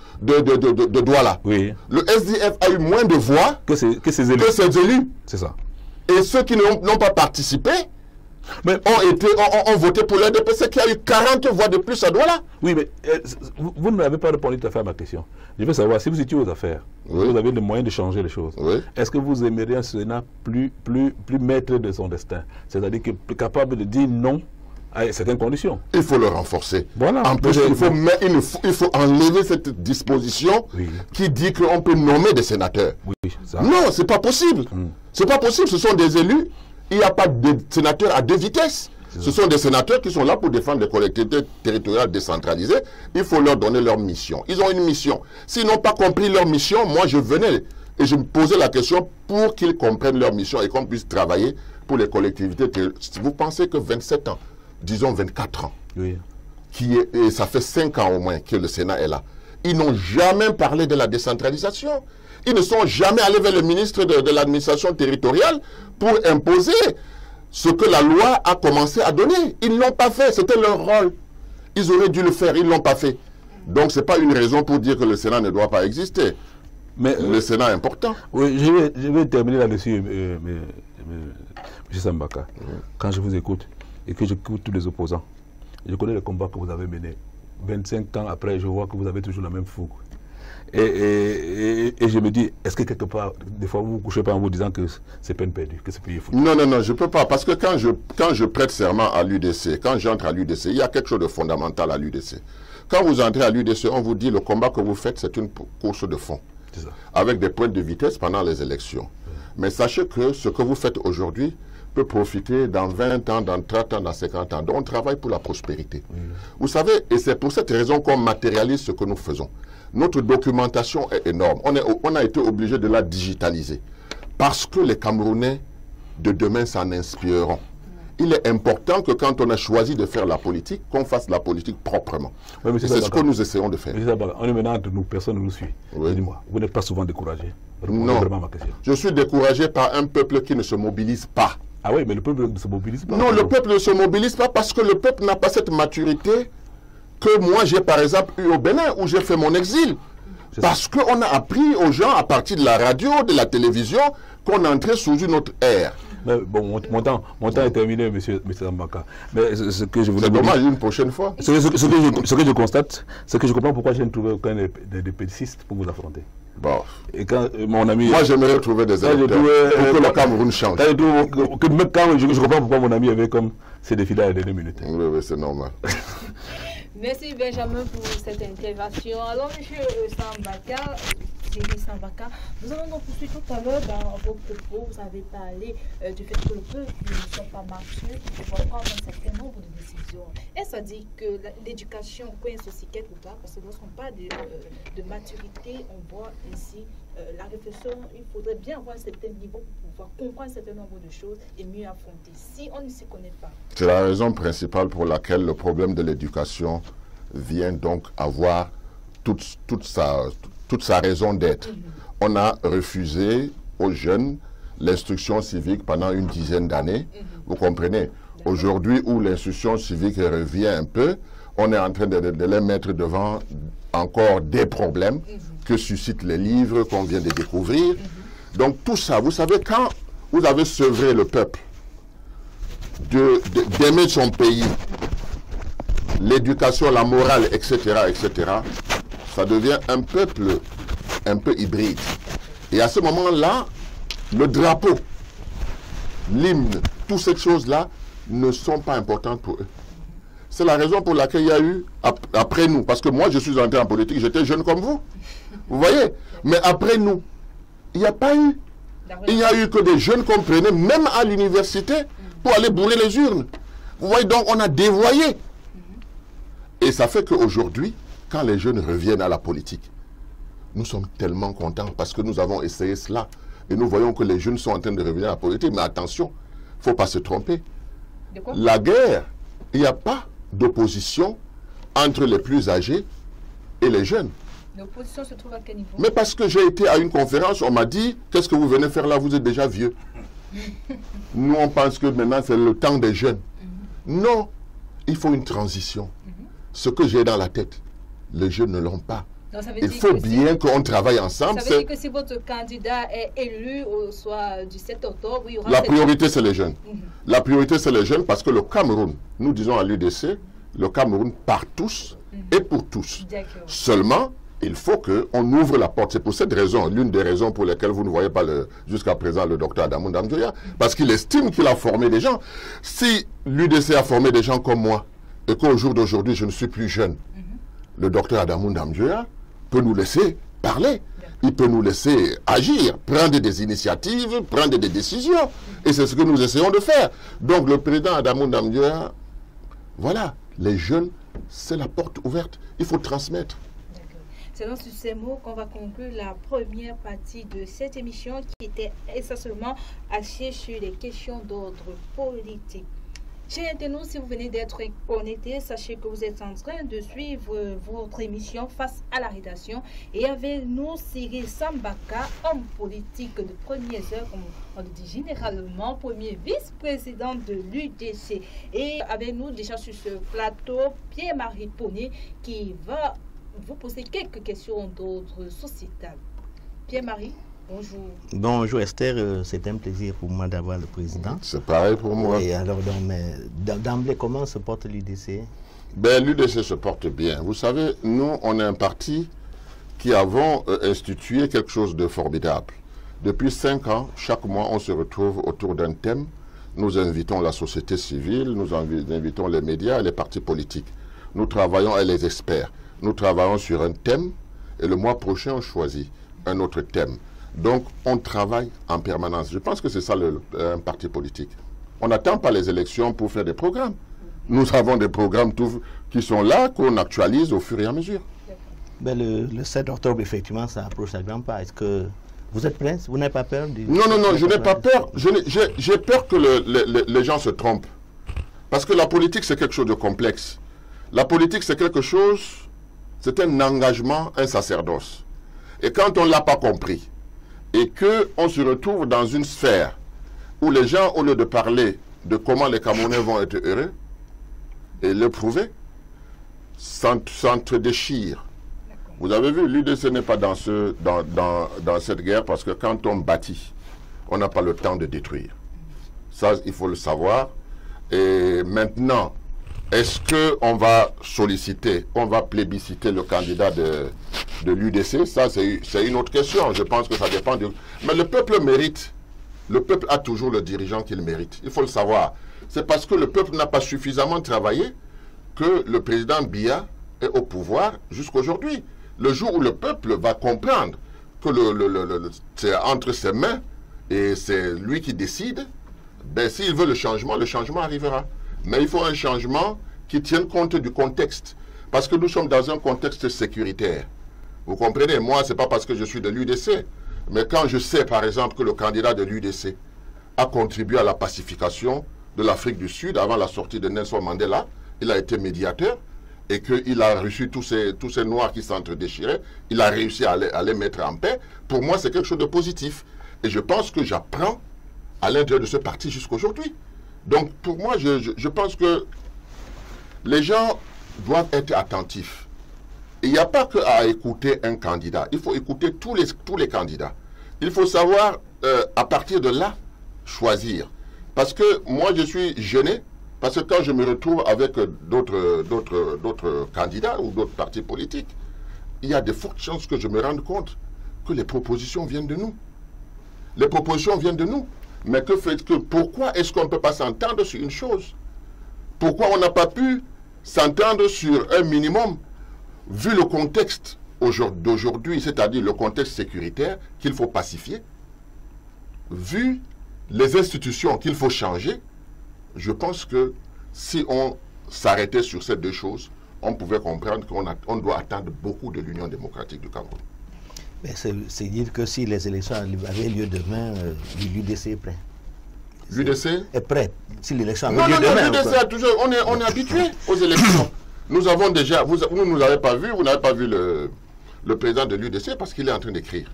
Douala. Oui. Le SDF a eu moins de voix que ses élus. C'est ça. Et ceux qui n'ont pas participé ont voté pour le RDPC qui a eu 40 voix de plus à Douala. Oui, mais vous ne m'avez pas répondu tout à fait à ma question. Je veux savoir, si vous étiez aux affaires, vous avez le moyen de changer les choses. Est-ce que vous aimeriez un Sénat plus maître de son destin? C'est-à-dire plus capable de dire non à certaines conditions. Il faut le renforcer. Voilà. En plus, il faut enlever cette disposition qui dit qu'on peut nommer des sénateurs. Oui, ça. Non, c'est pas possible. C'est pas possible. Ce sont des élus. Il n'y a pas de sénateurs à deux vitesses. Ce sont des sénateurs qui sont là pour défendre les collectivités territoriales décentralisées. Il faut leur donner leur mission. Ils ont une mission. S'ils n'ont pas compris leur mission, moi je venais et je me posais la question pour qu'ils comprennent leur mission et qu'on puisse travailler pour les collectivités. Vous pensez que 27 ans, disons 24 ans, et ça fait 5 ans au moins que le Sénat est là, ils n'ont jamais parlé de la décentralisation. Ils ne sont jamais allés vers le ministre de l'administration territoriale pour imposer ce que la loi a commencé à donner. Ils ne l'ont pas fait, c'était leur rôle. Ils auraient dû le faire, ils ne l'ont pas fait. Donc ce n'est pas une raison pour dire que le Sénat ne doit pas exister. Mais le Sénat est important. Oui, je vais terminer là-dessus, M. Zambaka. Quand je vous écoute et que j'écoute tous les opposants, je connais les combats que vous avez menés. 25 ans après, je vois que vous avez toujours la même fougue. Et je me dis, est-ce que quelque part, des fois, vous ne vous couchez pas en vous disant que c'est peine perdue, que c'est payé foutu? Non, je ne peux pas. Parce que quand je prête serment à l'UDC, quand j'entre à l'UDC, il y a quelque chose de fondamental à l'UDC. Quand vous entrez à l'UDC, on vous dit le combat que vous faites, c'est une course de fond. Avec des pointes de vitesse pendant les élections. Mais sachez que ce que vous faites aujourd'hui peut profiter dans 20 ans, dans 30 ans, dans 50 ans. Donc on travaille pour la prospérité. Oui. Vous savez, et c'est pour cette raison qu'on matérialise ce que nous faisons. Notre documentation est énorme. On a été obligé de la digitaliser. Parce que les Camerounais de demain s'en inspireront. Il est important que quand on a choisi de faire la politique, qu'on fasse la politique proprement. Oui, et c'est ce que nous essayons de faire. On est maintenant entre nous, personne ne nous suit. Oui. Dis-moi, vous n'êtes pas souvent découragé? Non, je suis découragé par un peuple qui ne se mobilise pas. Ah oui, mais le peuple ne se mobilise pas. Non, le peuple ne se mobilise pas parce que le peuple n'a pas cette maturité que moi j'ai par exemple eu au Bénin où j'ai fait mon exil. Parce qu'on a appris aux gens à partir de la radio, de la télévision, qu'on entrait sous une autre ère. Mais bon, mon temps est terminé, monsieur Sambaka. Mais ce que je voulais dire... C'est dommage, une prochaine fois. Ce que je constate, c'est que je comprends pourquoi je ne trouve aucun des pédistes pour vous affronter. Bon. Et quand mon ami... Moi, j'aimerais trouver des électeurs pour que le Cameroun change. Quand je comprends pourquoi mon ami avait comme ces défis là de 2 minutes. Oui, c'est normal. Merci Benjamin pour cette intervention. Alors, monsieur Sambaka, nous allons donc poursuivre tout à l'heure dans vos propos. Vous avez parlé du fait que le peuple ne soit pas mature, qu'il faut prendre un certain nombre de décisions. Et ça dit que l'éducation coince aussi quelque part, parce que lorsqu'on parle de maturité, on voit ici la réflexion. Il faudrait bien avoir un certain niveau pour pouvoir comprendre un certain nombre de choses et mieux affronter. Si on ne s'y connaît pas. C'est la raison principale pour laquelle le problème de l'éducation vient donc avoir toute sa raison d'être. On a refusé aux jeunes l'instruction civique pendant une dizaine d'années. Vous comprenez? Aujourd'hui où l'instruction civique revient un peu, on est en train de les mettre devant encore des problèmes que suscitent les livres qu'on vient de découvrir. Donc tout ça, vous savez, quand vous avez sevré le peuple d'aimer son pays, l'éducation, la morale, etc., ça devient un peuple un peu hybride. Et à ce moment-là, le drapeau, l'hymne, toutes ces choses-là ne sont pas importantes pour eux. C'est la raison pour laquelle il y a eu, après nous, parce que moi je suis entré en politique, j'étais jeune comme vous. Vous voyez? Mais après nous, il n'y a pas eu. Il n'y a eu que des jeunes qu'on prenait, même à l'université, pour aller bourrer les urnes. Vous voyez, donc on a dévoyé. Et ça fait qu'aujourd'hui, quand les jeunes reviennent à la politique, nous sommes tellement contents parce que nous avons essayé cela. Et nous voyons que les jeunes sont en train de revenir à la politique. Mais attention, il ne faut pas se tromper. La guerre, il n'y a pas d'opposition entre les plus âgés et les jeunes. L'opposition se trouve à quel niveau? Mais parce que j'ai été à une conférence, on m'a dit, qu'est-ce que vous venez faire là? Vous êtes déjà vieux. Nous, on pense que maintenant, c'est le temps des jeunes. Non, il faut une transition. Ce que j'ai dans la tête, les jeunes ne l'ont pas. Donc, il faut bien qu'on travaille ensemble. Ça veut dire que si votre candidat est élu au soir du 7 octobre, il y aura... La priorité, c'est les jeunes. La priorité, c'est les jeunes parce que le Cameroun, nous disons à l'UDC, le Cameroun par tous et pour tous. Seulement, il faut qu'on ouvre la porte. C'est pour cette raison, l'une des raisons pour lesquelles vous ne voyez pas jusqu'à présent le docteur Adamou Ndamdjoya, parce qu'il estime qu'il a formé des gens. Si l'UDC a formé des gens comme moi, et qu'au jour d'aujourd'hui, je ne suis plus jeune, le docteur Adamou Ndamdjoya peut nous laisser parler. Il peut nous laisser agir, prendre des initiatives, prendre des décisions. Et c'est ce que nous essayons de faire. Donc le président Adamou Ndamdjoya, voilà, les jeunes, c'est la porte ouverte. Il faut transmettre. C'est dans ces mots qu'on va conclure la première partie de cette émission qui était essentiellement axée sur les questions d'ordre politique. Chers internautes, si vous venez d'être connectés, sachez que vous êtes en train de suivre votre émission Face à la rédaction. Et avec nous, Cyril Sambaka, homme politique de premières heures, comme on le dit généralement, premier vice-président de l'UDC. Et avec nous, déjà sur ce plateau, Pierre-Marie Poney, qui va vous poser quelques questions d'ordre sociétal. Pierre-Marie, bonjour. Bonjour Esther, c'est un plaisir pour moi d'avoir le président. C'est pareil pour moi. Et alors, d'emblée, comment se porte l'UDC? Ben, l'UDC se porte bien. Vous savez, nous, on est un parti qui avons institué quelque chose de formidable. Depuis 5 ans, chaque mois, on se retrouve autour d'un thème. Nous invitons la société civile, nous invitons les médias et les partis politiques. Nous travaillons avec les experts. Nous travaillons sur un thème et le mois prochain, on choisit un autre thème. Donc, on travaille en permanence. Je pense que c'est ça un parti politique. On n'attend pas les élections pour faire des programmes. Nous avons des programmes qui sont là, qu'on actualise au fur et à mesure. Ben le 7 octobre, effectivement, ça approche à grands pas. Est-ce que vous êtes prêts? Vous n'avez pas peur Non, je n'ai pas peur. J'ai peur que les gens se trompent. Parce que la politique, c'est quelque chose de complexe. La politique, c'est quelque chose, c'est un engagement, un sacerdoce. Et quand on ne l'a pas compris, et qu'on se retrouve dans une sphère où les gens, au lieu de parler de comment les Camerounais vont être heureux, et le prouver, s'entre-déchirent. Vous avez vu, l'UDC n'est pas dans cette guerre parce que quand on bâtit, on n'a pas le temps de détruire. Ça, il faut le savoir. Et maintenant, est-ce qu'on va solliciter, on va plébisciter le candidat de l'UDC? Ça, c'est une autre question. Je pense que ça dépend de... Mais le peuple mérite. Le peuple a toujours le dirigeant qu'il mérite. Il faut le savoir. C'est parce que le peuple n'a pas suffisamment travaillé que le président Biya est au pouvoir jusqu'aujourd'hui. Le jour où le peuple va comprendre que c'est entre ses mains et c'est lui qui décide, ben, s'il veut le changement arrivera. Mais il faut un changement qui tienne compte du contexte. Parce que nous sommes dans un contexte sécuritaire. Vous comprenez? Moi, ce n'est pas parce que je suis de l'UDC. Mais quand je sais, par exemple, que le candidat de l'UDC a contribué à la pacification de l'Afrique du Sud avant la sortie de Nelson Mandela, il a été médiateur et qu'il a reçu tous ces Noirs qui s'entre-déchiraient, il a réussi à les mettre en paix. Pour moi, c'est quelque chose de positif. Et je pense que j'apprends à l'intérieur de ce parti jusqu'aujourd'hui. Donc, pour moi, je pense que les gens doivent être attentifs. Il n'y a pas qu'à écouter un candidat. Il faut écouter tous les candidats. Il faut savoir, à partir de là, choisir. Parce que moi, je suis gêné. Parce que quand je me retrouve avec d'autres candidats ou d'autres partis politiques, il y a de fortes chances que je me rende compte que les propositions viennent de nous. Les propositions viennent de nous. Mais pourquoi est-ce qu'on ne peut pas s'entendre sur une chose? Pourquoi on n'a pas pu s'entendre sur un minimum, vu le contexte d'aujourd'hui, c'est-à-dire le contexte sécuritaire qu'il faut pacifier, vu les institutions qu'il faut changer? Je pense que si on s'arrêtait sur ces deux choses, on pouvait comprendre qu'on doit attendre beaucoup de l'Union démocratique du Cameroun. C'est dire que si les élections avaient lieu demain, l'UDC est prêt. L'UDC est prêt. Si l'élection avait lieu demain... Non, l'UDC a toujours... On est habitué aux élections. Nous avons déjà... Vous ne nous avez pas vu, vous n'avez pas vu le président de l'UDC parce qu'il est en train d'écrire.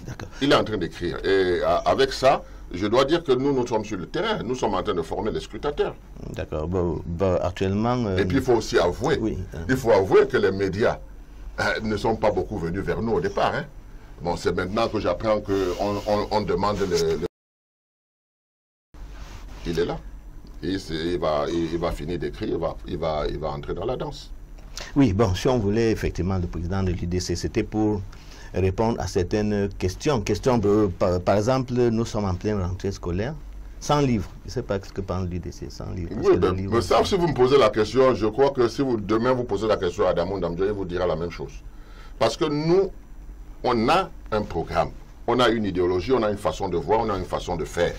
D'accord. Il est en train d'écrire. Et avec ça, je dois dire que nous sommes sur le terrain. Nous sommes en train de former les scrutateurs. D'accord. Bon, actuellement... Et puis il faut aussi avouer, il faut avouer que les médias ne sont pas beaucoup venus vers nous au départ. Hein. Bon, c'est maintenant que j'apprends qu'on demande Il est là. Et il va finir d'écrire, il va entrer dans la danse. Oui, bon, si on voulait effectivement le président de l'UDC, c'était pour répondre à certaines questions. Par exemple, nous sommes en pleine rentrée scolaire, sans livre. Je ne sais pas ce que pense l'UDC, sans livre. Oui, mais ça, si vous me posez la question, je crois que si demain vous posez la question à Adamou Ndamdjo, il vous dira la même chose. Parce que nous, on a un programme, on a une idéologie, on a une façon de voir, on a une façon de faire.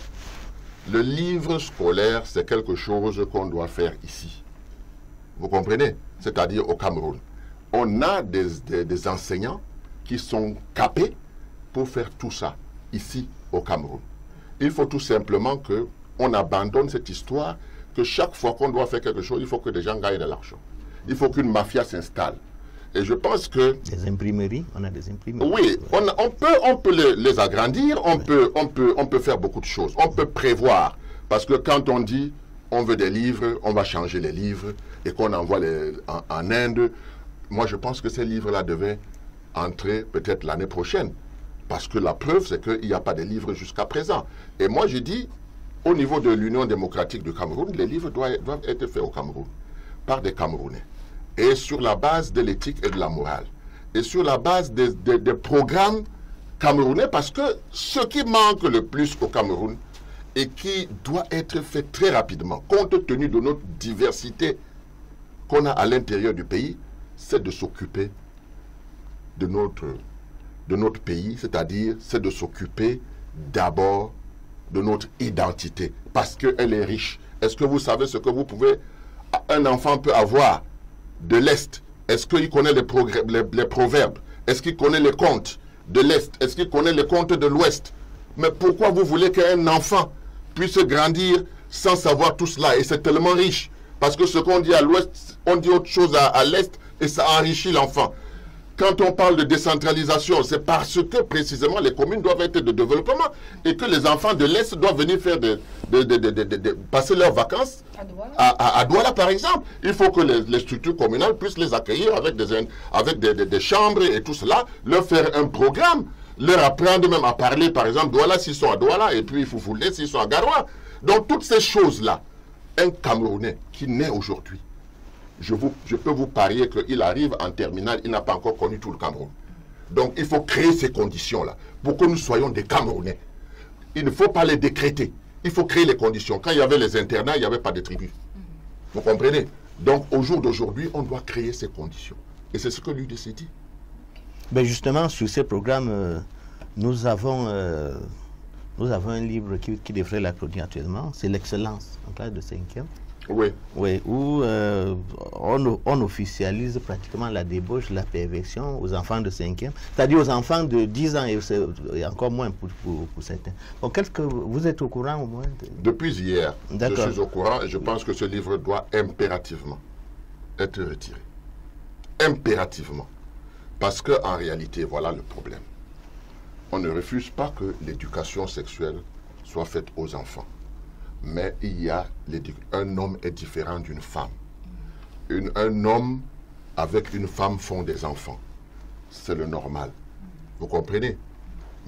Le livre scolaire, c'est quelque chose qu'on doit faire ici. Vous comprenez? C'est-à-dire au Cameroun. On a des enseignants qui sont capés pour faire tout ça ici au Cameroun. Il faut tout simplement qu'on abandonne cette histoire que chaque fois qu'on doit faire quelque chose, il faut que des gens gagnent de l'argent. Il faut qu'une mafia s'installe. Et je pense que... Des imprimeries, on a des imprimeries. Oui, on peut les agrandir, on peut faire beaucoup de choses. On peut prévoir. Parce que quand on dit on veut des livres, on va changer les livres et qu'on envoie en Inde, moi je pense que ces livres-là devaient entrer peut-être l'année prochaine. Parce que la preuve, c'est qu'il n'y a pas de livres jusqu'à présent. Et moi je dis, au niveau de l'Union démocratique du Cameroun, les livres doivent être faits au Cameroun par des Camerounais. Et sur la base de l'éthique et de la morale. Et sur la base des programmes camerounais, parce que ce qui manque le plus au Cameroun et qui doit être fait très rapidement, compte tenu de notre diversité qu'on a à l'intérieur du pays, c'est de s'occuper de notre pays, c'est-à-dire c'est de s'occuper d'abord de notre identité, parce qu'elle est riche. Est-ce que vous savez ce que vous pouvez... Un enfant peut avoir de l'Est? Est-ce qu'il connaît les proverbes? Est-ce qu'il connaît les contes de l'Est? Est-ce qu'il connaît les contes de l'Ouest? Mais pourquoi vous voulez qu'un enfant puisse grandir sans savoir tout cela? Et c'est tellement riche. Parce que ce qu'on dit à l'Ouest, on dit autre chose à l'Est et ça enrichit l'enfant. Quand on parle de décentralisation, c'est parce que précisément les communes doivent être de développement et que les enfants de l'Est doivent venir faire passer leurs vacances à Douala, par exemple. Il faut que les structures communales puissent les accueillir avec des chambres et tout cela, leur faire un programme, leur apprendre même à parler, par exemple, Douala s'ils sont à Douala et puis Foufoulé s'ils sont à Garoua. Donc toutes ces choses-là, un Camerounais qui naît aujourd'hui, je peux vous parier qu'il arrive en terminale, il n'a pas encore connu tout le Cameroun. Donc il faut créer ces conditions-là pour que nous soyons des Camerounais. Il ne faut pas les décréter. Il faut créer les conditions. Quand il y avait les internats, il n'y avait pas de tribus. Vous comprenez? Donc au jour d'aujourd'hui, on doit créer ces conditions. Et c'est ce que l'UDC dit. Ben justement, sur ces programmes, nous avons un livre qui devrait l'applaudir actuellement. C'est l'excellence en classe de 5e. Oui. Oui, où on officialise pratiquement la débauche, la perversion aux enfants de 5e, c'est-à-dire aux enfants de 10 ans et encore moins pour certains. Donc, vous êtes au courant au moins Depuis hier, je suis au courant et je pense que ce livre doit impérativement être retiré. Impérativement. Parce qu'en réalité, voilà le problème. On ne refuse pas que l'éducation sexuelle soit faite aux enfants. Mais il y a un homme est différent d'une femme. Un homme avec une femme font des enfants. C'est le normal. Vous comprenez?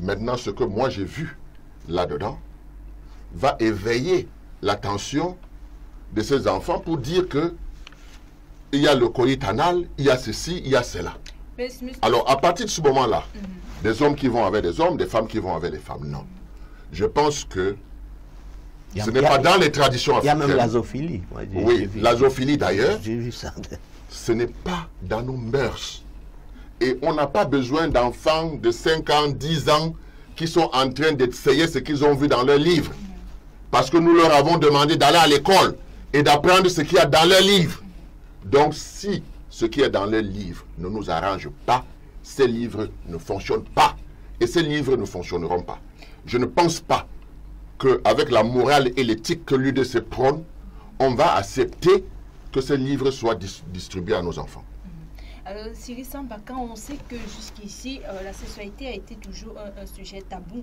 Maintenant, ce que moi j'ai vu là-dedans va éveiller l'attention de ces enfants pour dire que il y a le coït anal, il y a ceci, il y a cela. Alors, à partir de ce moment-là, des hommes qui vont avec des hommes, des femmes qui vont avec des femmes, non. Je pense que ce n'est pas dans les traditions africaines. Il y a même la zoophilie. Oui, la zoophilie d'ailleurs. J'ai vu ça. Ce n'est pas dans nos mœurs. Et on n'a pas besoin d'enfants de 5 ans, 10 ans qui sont en train d'essayer ce qu'ils ont vu dans leurs livres. Parce que nous leur avons demandé d'aller à l'école et d'apprendre ce qu'il y a dans leurs livres. Donc si ce qui est dans leurs livres ne nous arrange pas, ces livres ne fonctionnent pas. Et ces livres ne fonctionneront pas. Je ne pense pas qu'avec la morale et l'éthique que l'UDC prône, on va accepter que ces livres soient distribués à nos enfants. Alors, Cyril Samba, quand on sait que jusqu'ici, la sexualité a été toujours un sujet tabou,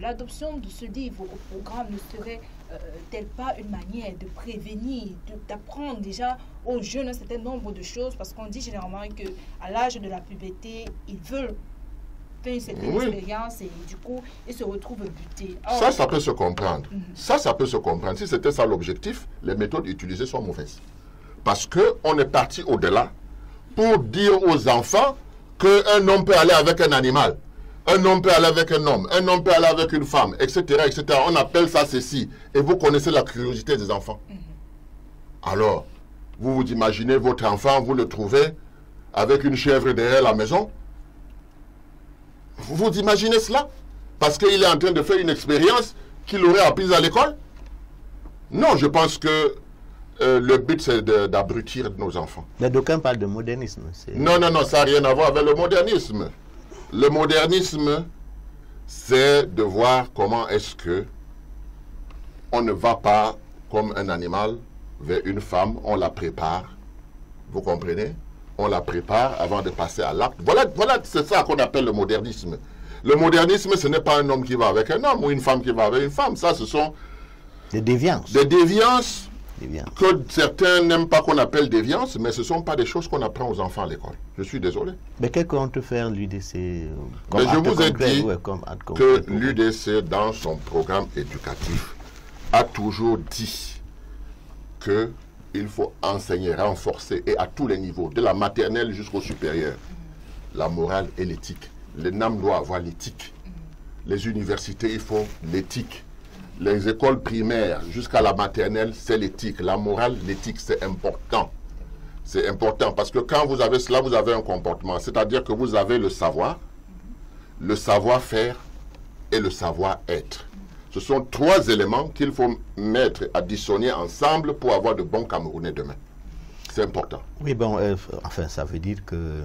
l'adoption de ce livre au programme ne serait-elle pas une manière de prévenir, d'apprendre déjà aux jeunes un certain nombre de choses? Parce qu'on dit généralement qu'à l'âge de la puberté, ils veulent une certaine expérience et du coup, ils se retrouvent butés. Or, ça peut se comprendre. Ça peut se comprendre. Si c'était ça l'objectif, les méthodes utilisées sont mauvaises. Parce qu'on est parti au-delà pour dire aux enfants qu'un homme peut aller avec un animal, un homme peut aller avec un homme peut aller avec une femme, etc., etc. On appelle ça ceci. Et vous connaissez la curiosité des enfants. Alors, vous imaginez votre enfant, vous le trouvez avec une chèvre derrière la maison. Vous imaginez cela? Parce qu'il est en train de faire une expérience qu'il aurait apprise à l'école? Non, je pense que le but, c'est d'abrutir nos enfants. Mais d'aucuns parlent de modernisme. Non, ça n'a rien à voir avec le modernisme. Le modernisme, c'est de voir comment est-ce que on ne va pas comme un animal vers une femme, on la prépare. Vous comprenez? On la prépare avant de passer à l'acte. Voilà, c'est ça qu'on appelle le modernisme. Le modernisme, ce n'est pas un homme qui va avec un homme ou une femme qui va avec une femme. Ça, ce sont des déviances. Des déviances que certains n'aiment pas qu'on appelle déviances, mais ce ne sont pas des choses qu'on apprend aux enfants à l'école. Je suis désolé. Mais quel compte faire l'UDC? Je vous ai dit que l'UDC, dans son programme éducatif, a toujours dit que il faut enseigner, renforcer, et à tous les niveaux, de la maternelle jusqu'au supérieur, la morale et l'éthique. Les NAM doivent avoir l'éthique. Les universités, il faut l'éthique. Les écoles primaires jusqu'à la maternelle, c'est l'éthique. La morale, l'éthique, c'est important. C'est important parce que quand vous avez cela, vous avez un comportement. C'est-à-dire que vous avez le savoir-faire et le savoir-être. Ce sont 3 éléments qu'il faut mettre, additionner ensemble pour avoir de bons Camerounais demain. C'est important. Oui, bon, enfin, ça veut dire que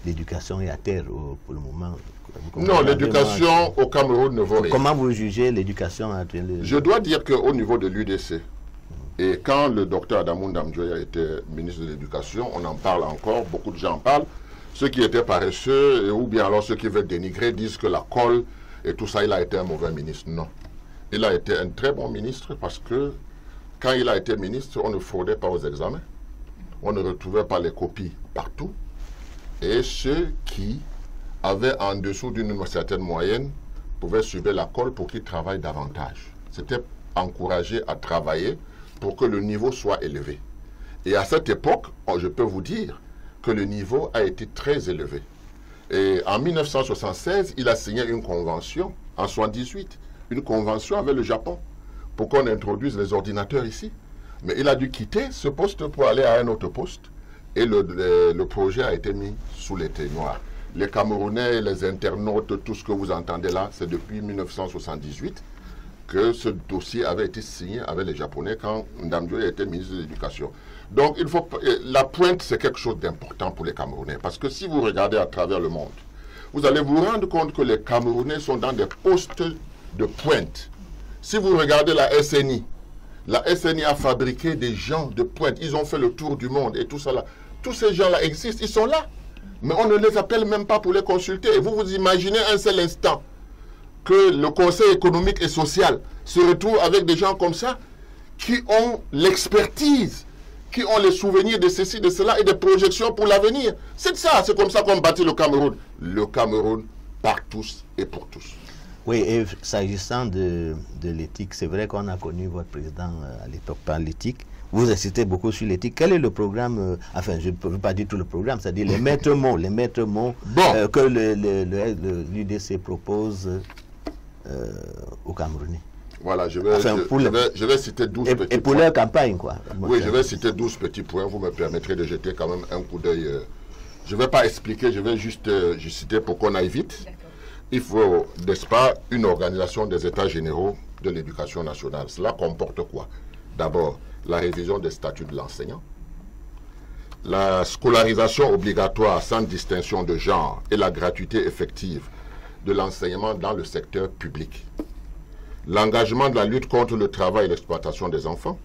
l'éducation est à terre pour le moment. Non, l'éducation au Cameroun ne vaut rien. Comment vous jugez l'éducation actuelle? Je dois dire qu'au niveau de l'UDC, et quand le docteur Adamou Ndamdjoya était ministre de l'Éducation, on en parle encore, beaucoup de gens en parlent. Ceux qui étaient paresseux, ou bien alors ceux qui veulent dénigrer, disent que la colle et tout ça, il a été un mauvais ministre. Non. Il a été un très bon ministre parce que quand il a été ministre, on ne fraudait pas aux examens. On ne retrouvait pas les copies partout. Et ceux qui avaient en dessous d'une certaine moyenne pouvaient suivre la colle pour qu'ils travaillent davantage. C'était encouragé à travailler pour que le niveau soit élevé. Et à cette époque, je peux vous dire que le niveau a été très élevé. Et en 1976, il a signé une convention, en 1978, une convention avec le Japon pour qu'on introduise les ordinateurs ici. Mais il a dû quitter ce poste pour aller à un autre poste. Et le projet a été mis sous les ténoirs. Les Camerounais, les internautes, tout ce que vous entendez là, c'est depuis 1978 que ce dossier avait été signé avec les Japonais quand Ndamdjoya était ministre de l'Éducation. Donc, la pointe, c'est quelque chose d'important pour les Camerounais. Parce que si vous regardez à travers le monde, vous allez vous rendre compte que les Camerounais sont dans des postes de pointe. Si vous regardez la SNI a fabriqué des gens de pointe. Ils ont fait le tour du monde et tout ça là. Tous ces gens-là existent, ils sont là. Mais on ne les appelle même pas pour les consulter. Et vous imaginez un seul instant que le Conseil économique et social se retrouve avec des gens comme ça qui ont l'expertise, qui ont les souvenirs de ceci, de cela et des projections pour l'avenir. C'est ça, c'est comme ça qu'on bâtit le Cameroun. Le Cameroun par tous et pour tous. Oui, et s'agissant de l'éthique, c'est vrai qu'on a connu votre président à l'époque par l'éthique. Vous insistez beaucoup sur l'éthique. Quel est le programme, enfin, je ne peux pas dire tout le programme, c'est-à-dire les maîtres mots que l'UDC propose aux Camerounais? Voilà, je vais citer 12 petits points. Et pour leur campagne, quoi. Oui, je vais citer 12 petits points. Vous me permettrez de jeter quand même un coup d'œil. Je ne vais pas expliquer, je vais juste citer pour qu'on aille vite. Il faut, n'est-ce pas, une organisation des États généraux de l'éducation nationale. Cela comporte quoi? D'abord, la révision des statuts de l'enseignant, la scolarisation obligatoire sans distinction de genre et la gratuité effective de l'enseignement dans le secteur public, l'engagement de la lutte contre le travail et l'exploitation des enfants,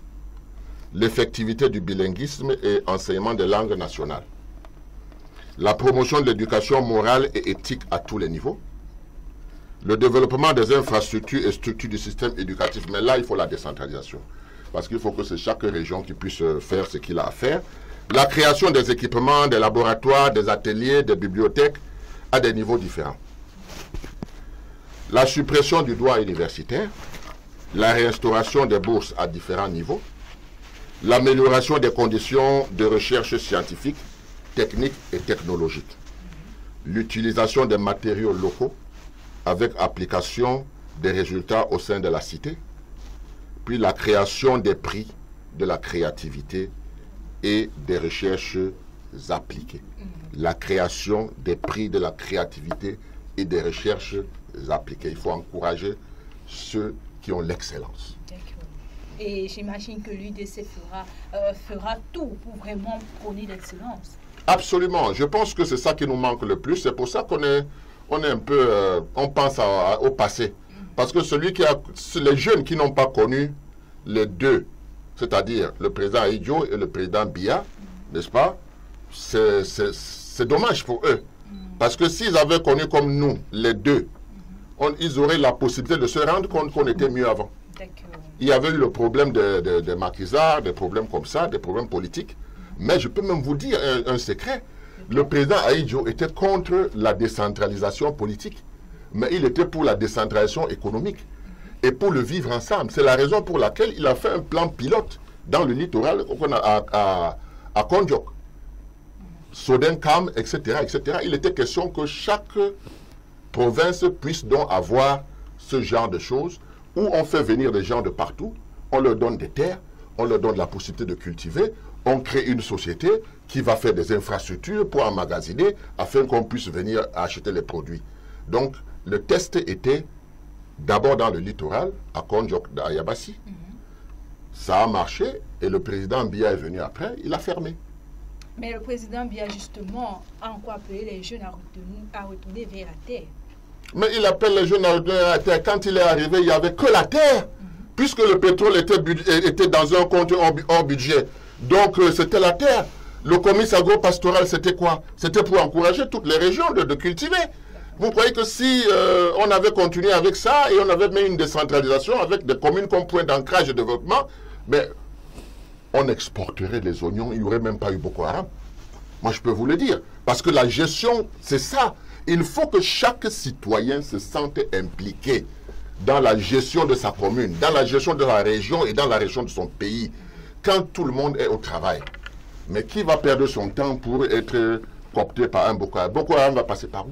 l'effectivité du bilinguisme et enseignement des langues nationales, la promotion de l'éducation morale et éthique à tous les niveaux, le développement des infrastructures et structures du système éducatif. Mais là, il faut la décentralisation. Parce qu'il faut que c'est chaque région qui puisse faire ce qu'il a à faire. La création des équipements, des laboratoires, des ateliers, des bibliothèques à des niveaux différents. La suppression du droit universitaire. La réinstauration des bourses à différents niveaux. L'amélioration des conditions de recherche scientifique, technique et technologique. L'utilisation des matériaux locaux avec application des résultats au sein de la cité, puis la création des prix de la créativité et des recherches appliquées. La création des prix de la créativité et des recherches appliquées. Il faut encourager ceux qui ont l'excellence. Et j'imagine que l'UDC fera tout pour vraiment prôner l'excellence. Absolument. Je pense que c'est ça qui nous manque le plus. C'est pour ça qu'on est un peu, on pense au passé. Parce que les jeunes qui n'ont pas connu les deux, c'est-à-dire le président Ahidjo et le président Biya, n'est-ce pas, c'est dommage pour eux. Parce que s'ils avaient connu comme nous, les deux, ils auraient la possibilité de se rendre compte qu'on était mieux avant. Il y avait eu le problème de maquisards, des problèmes comme ça, des problèmes politiques. Mais je peux même vous dire un secret. Le président Ahidjo était contre la décentralisation politique, mais il était pour la décentralisation économique et pour le vivre ensemble. C'est la raison pour laquelle il a fait un plan pilote dans le littoral à Kondjok, Sodenkam, etc., etc. Il était question que chaque province puisse donc avoir ce genre de choses où on fait venir des gens de partout, on leur donne des terres, on leur donne la possibilité de cultiver, on crée une société qui va faire des infrastructures pour emmagasiner afin qu'on puisse venir acheter les produits. Donc, le test était D'abord dans le littoral, à Kondiok, à Yabassi. Ça a marché et le président Biya est venu après, il a fermé. Mais le président Biya, justement, a encore appelé les jeunes à retourner vers la terre. Mais il appelle les jeunes à retourner vers la terre. Quand il est arrivé, il n'y avait que la terre. Puisque le pétrole était dans un compte hors budget. Donc c'était la terre. Le comice agro-pastoral, c'était quoi? C'était pour encourager toutes les régions de cultiver. Vous croyez que si on avait continué avec ça et on avait mis une décentralisation avec des communes comme point d'ancrage et de développement, mais on exporterait les oignons, il n'y aurait même pas eu Boko Haram. Moi, je peux vous le dire. Parce que la gestion, c'est ça. Il faut que chaque citoyen se sente impliqué dans la gestion de sa commune, dans la gestion de la région et dans la gestion de son pays, quand tout le monde est au travail. Mais qui va perdre son temps pour être coopté par un Boko Haram? Boko Haram va passer par où?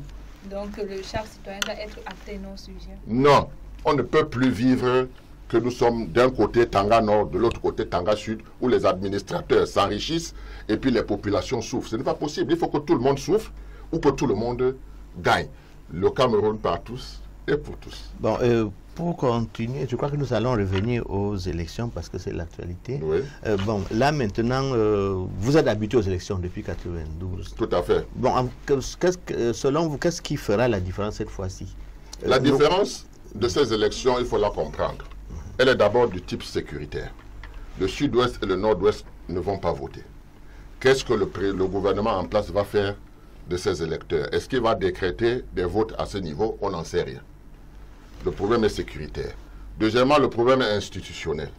Donc, chaque citoyen doit être acté non sujet. Non, on ne peut plus vivre que nous sommes d'un côté Tanga Nord, de l'autre côté Tanga Sud, où les administrateurs s'enrichissent et puis les populations souffrent. Ce n'est pas possible. Il faut que tout le monde souffre ou que tout le monde gagne. Le Cameroun par tous et pour tous. Bon, pour continuer, je crois que nous allons revenir aux élections parce que c'est l'actualité. Oui. Bon, là maintenant, vous êtes habitué aux élections depuis 1992. Tout à fait. Bon, selon vous, qu'est-ce qui fera la différence cette fois-ci? La différence de ces élections, il faut la comprendre. Elle est d'abord du type sécuritaire. Le sud-ouest et le nord-ouest ne vont pas voter. Qu'est-ce que le gouvernement en place va faire de ces électeurs? Est-ce qu'il va décréter des votes à ce niveau? On n'en sait rien. Le problème est sécuritaire. Deuxièmement, le problème est institutionnel.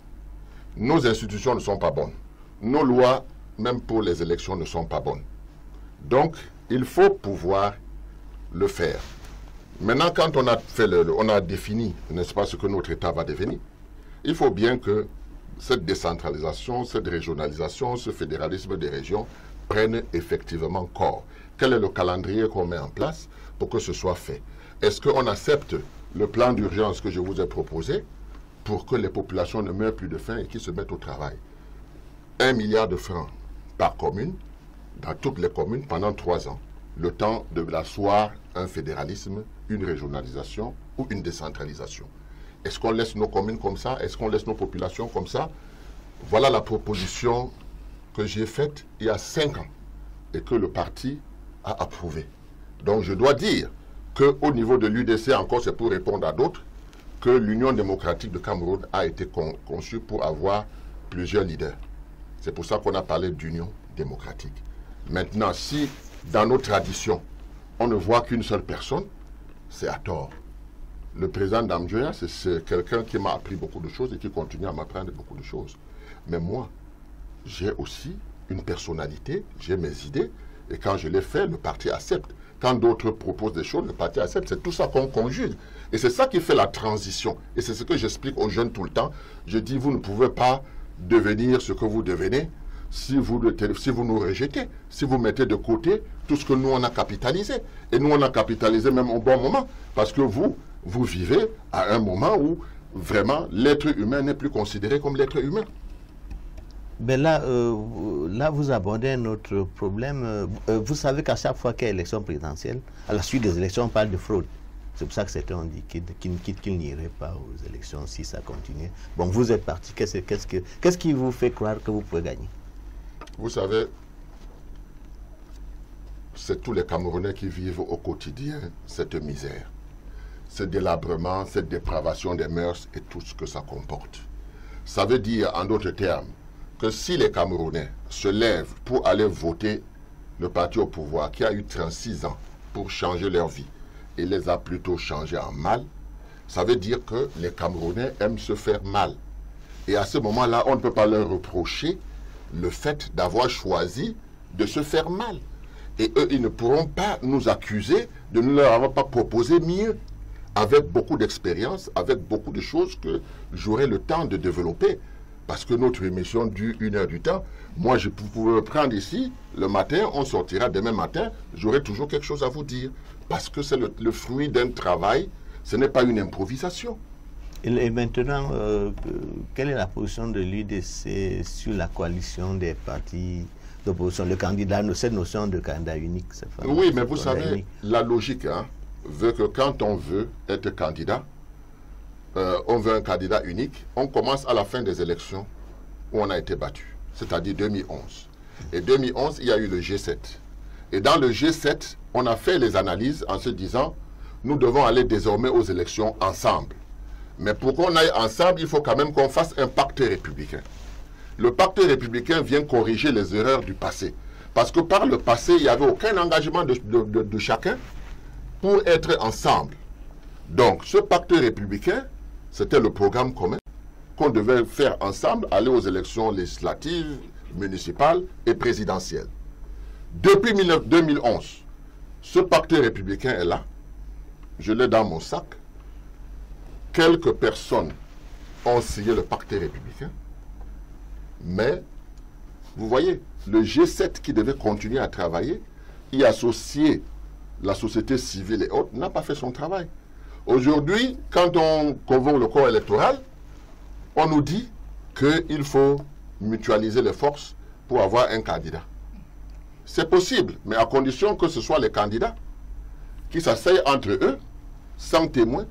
Nos institutions ne sont pas bonnes. Nos lois, même pour les élections, ne sont pas bonnes. Donc, il faut pouvoir le faire. Maintenant, quand on a fait on a défini, n'est-ce pas, ce que notre État va devenir, il faut bien que cette décentralisation, cette régionalisation, ce fédéralisme des régions prennent effectivement corps. Quel est le calendrier qu'on met en place pour que ce soit fait? Est-ce qu'on accepte le plan d'urgence que je vous ai proposé pour que les populations ne meurent plus de faim et qu'ils se mettent au travail? 1 milliard de francs par commune, dans toutes les communes, pendant 3 ans. Le temps de l'asseoir un fédéralisme, une régionalisation ou une décentralisation. Est-ce qu'on laisse nos communes comme ça? Est-ce qu'on laisse nos populations comme ça? Voilà la proposition que j'ai faite il y a 5 ans et que le parti a approuvé. Donc je dois dire qu'au niveau de l'UDC, encore c'est pour répondre à d'autres, que l'Union démocratique de Cameroun a été conçue pour avoir plusieurs leaders. C'est pour ça qu'on a parlé d'union démocratique. Maintenant, si dans nos traditions, on ne voit qu'une seule personne, c'est à tort. Le président Damjoya, c'est quelqu'un qui m'a appris beaucoup de choses et qui continue à m'apprendre beaucoup de choses. Mais moi, j'ai aussi une personnalité, j'ai mes idées, et quand je les fais, le parti accepte. Quand d'autres proposent des choses, le parti accepte. C'est tout ça qu'on conjugue. Et c'est ça qui fait la transition. Et c'est ce que j'explique aux jeunes tout le temps. Je dis, vous ne pouvez pas devenir ce que vous devenez si vous nous rejetez, si vous mettez de côté tout ce que nous, on a capitalisé. Et nous, on a capitalisé même au bon moment. Parce que vous vivez à un moment où, vraiment, l'être humain n'est plus considéré comme l'être humain. Mais là, vous abordez un autre problème. Vous savez qu'à chaque fois qu'il y a élection présidentielle, à la suite des élections, on parle de fraude. C'est pour ça que certains ont dit qu'ils n'iraient pas aux élections si ça continue. Bon, vous êtes parti. Qu'est-ce qui vous fait croire que vous pouvez gagner? Vous savez, c'est tous les Camerounais qui vivent au quotidien cette misère, ce délabrement, cette dépravation des mœurs et tout ce que ça comporte. Ça veut dire, en d'autres termes, que si les Camerounais se lèvent pour aller voter le parti au pouvoir qui a eu 36 ans pour changer leur vie et les a plutôt changés en mal, ça veut dire que les Camerounais aiment se faire mal. Et à ce moment-là, on ne peut pas leur reprocher le fait d'avoir choisi de se faire mal. Et eux, ils ne pourront pas nous accuser de ne leur avoir pas proposé mieux, avec beaucoup d'expérience, avec beaucoup de choses que j'aurai le temps de développer. Parce que notre émission dure 1 heure du temps. Moi, je pourrais prendre ici, le matin, on sortira demain matin, j'aurai toujours quelque chose à vous dire. Parce que c'est le fruit d'un travail, ce n'est pas une improvisation. Et maintenant, quelle est la position de l'UDC sur la coalition des partis d'opposition, le candidat, cette notion de candidat unique? Oui, mais vous savez, la logique veut que quand on veut être candidat, on veut un candidat unique, on commence à la fin des élections où on a été battu, c'est-à-dire 2011. Et 2011, il y a eu le G7. Et dans le G7, on a fait les analyses en se disant, nous devons aller désormais aux élections ensemble. Mais pour qu'on aille ensemble, il faut quand même qu'on fasse un pacte républicain. Le pacte républicain vient corriger les erreurs du passé. Parce que par le passé, il n'y avait aucun engagement de chacun pour être ensemble. Donc, ce pacte républicain, c'était le programme commun qu'on devait faire ensemble, aller aux élections législatives, municipales et présidentielles. Depuis 2011, ce pacte républicain est là. Je l'ai dans mon sac. Quelques personnes ont signé le pacte républicain. Mais, vous voyez, le G7 qui devait continuer à travailler, y associer la société civile et autres, n'a pas fait son travail. Aujourd'hui, quand on convoque le corps électoral, on nous dit qu'il faut mutualiser les forces pour avoir un candidat. C'est possible, mais à condition que ce soit les candidats qui s'asseyent entre eux, sans témoin.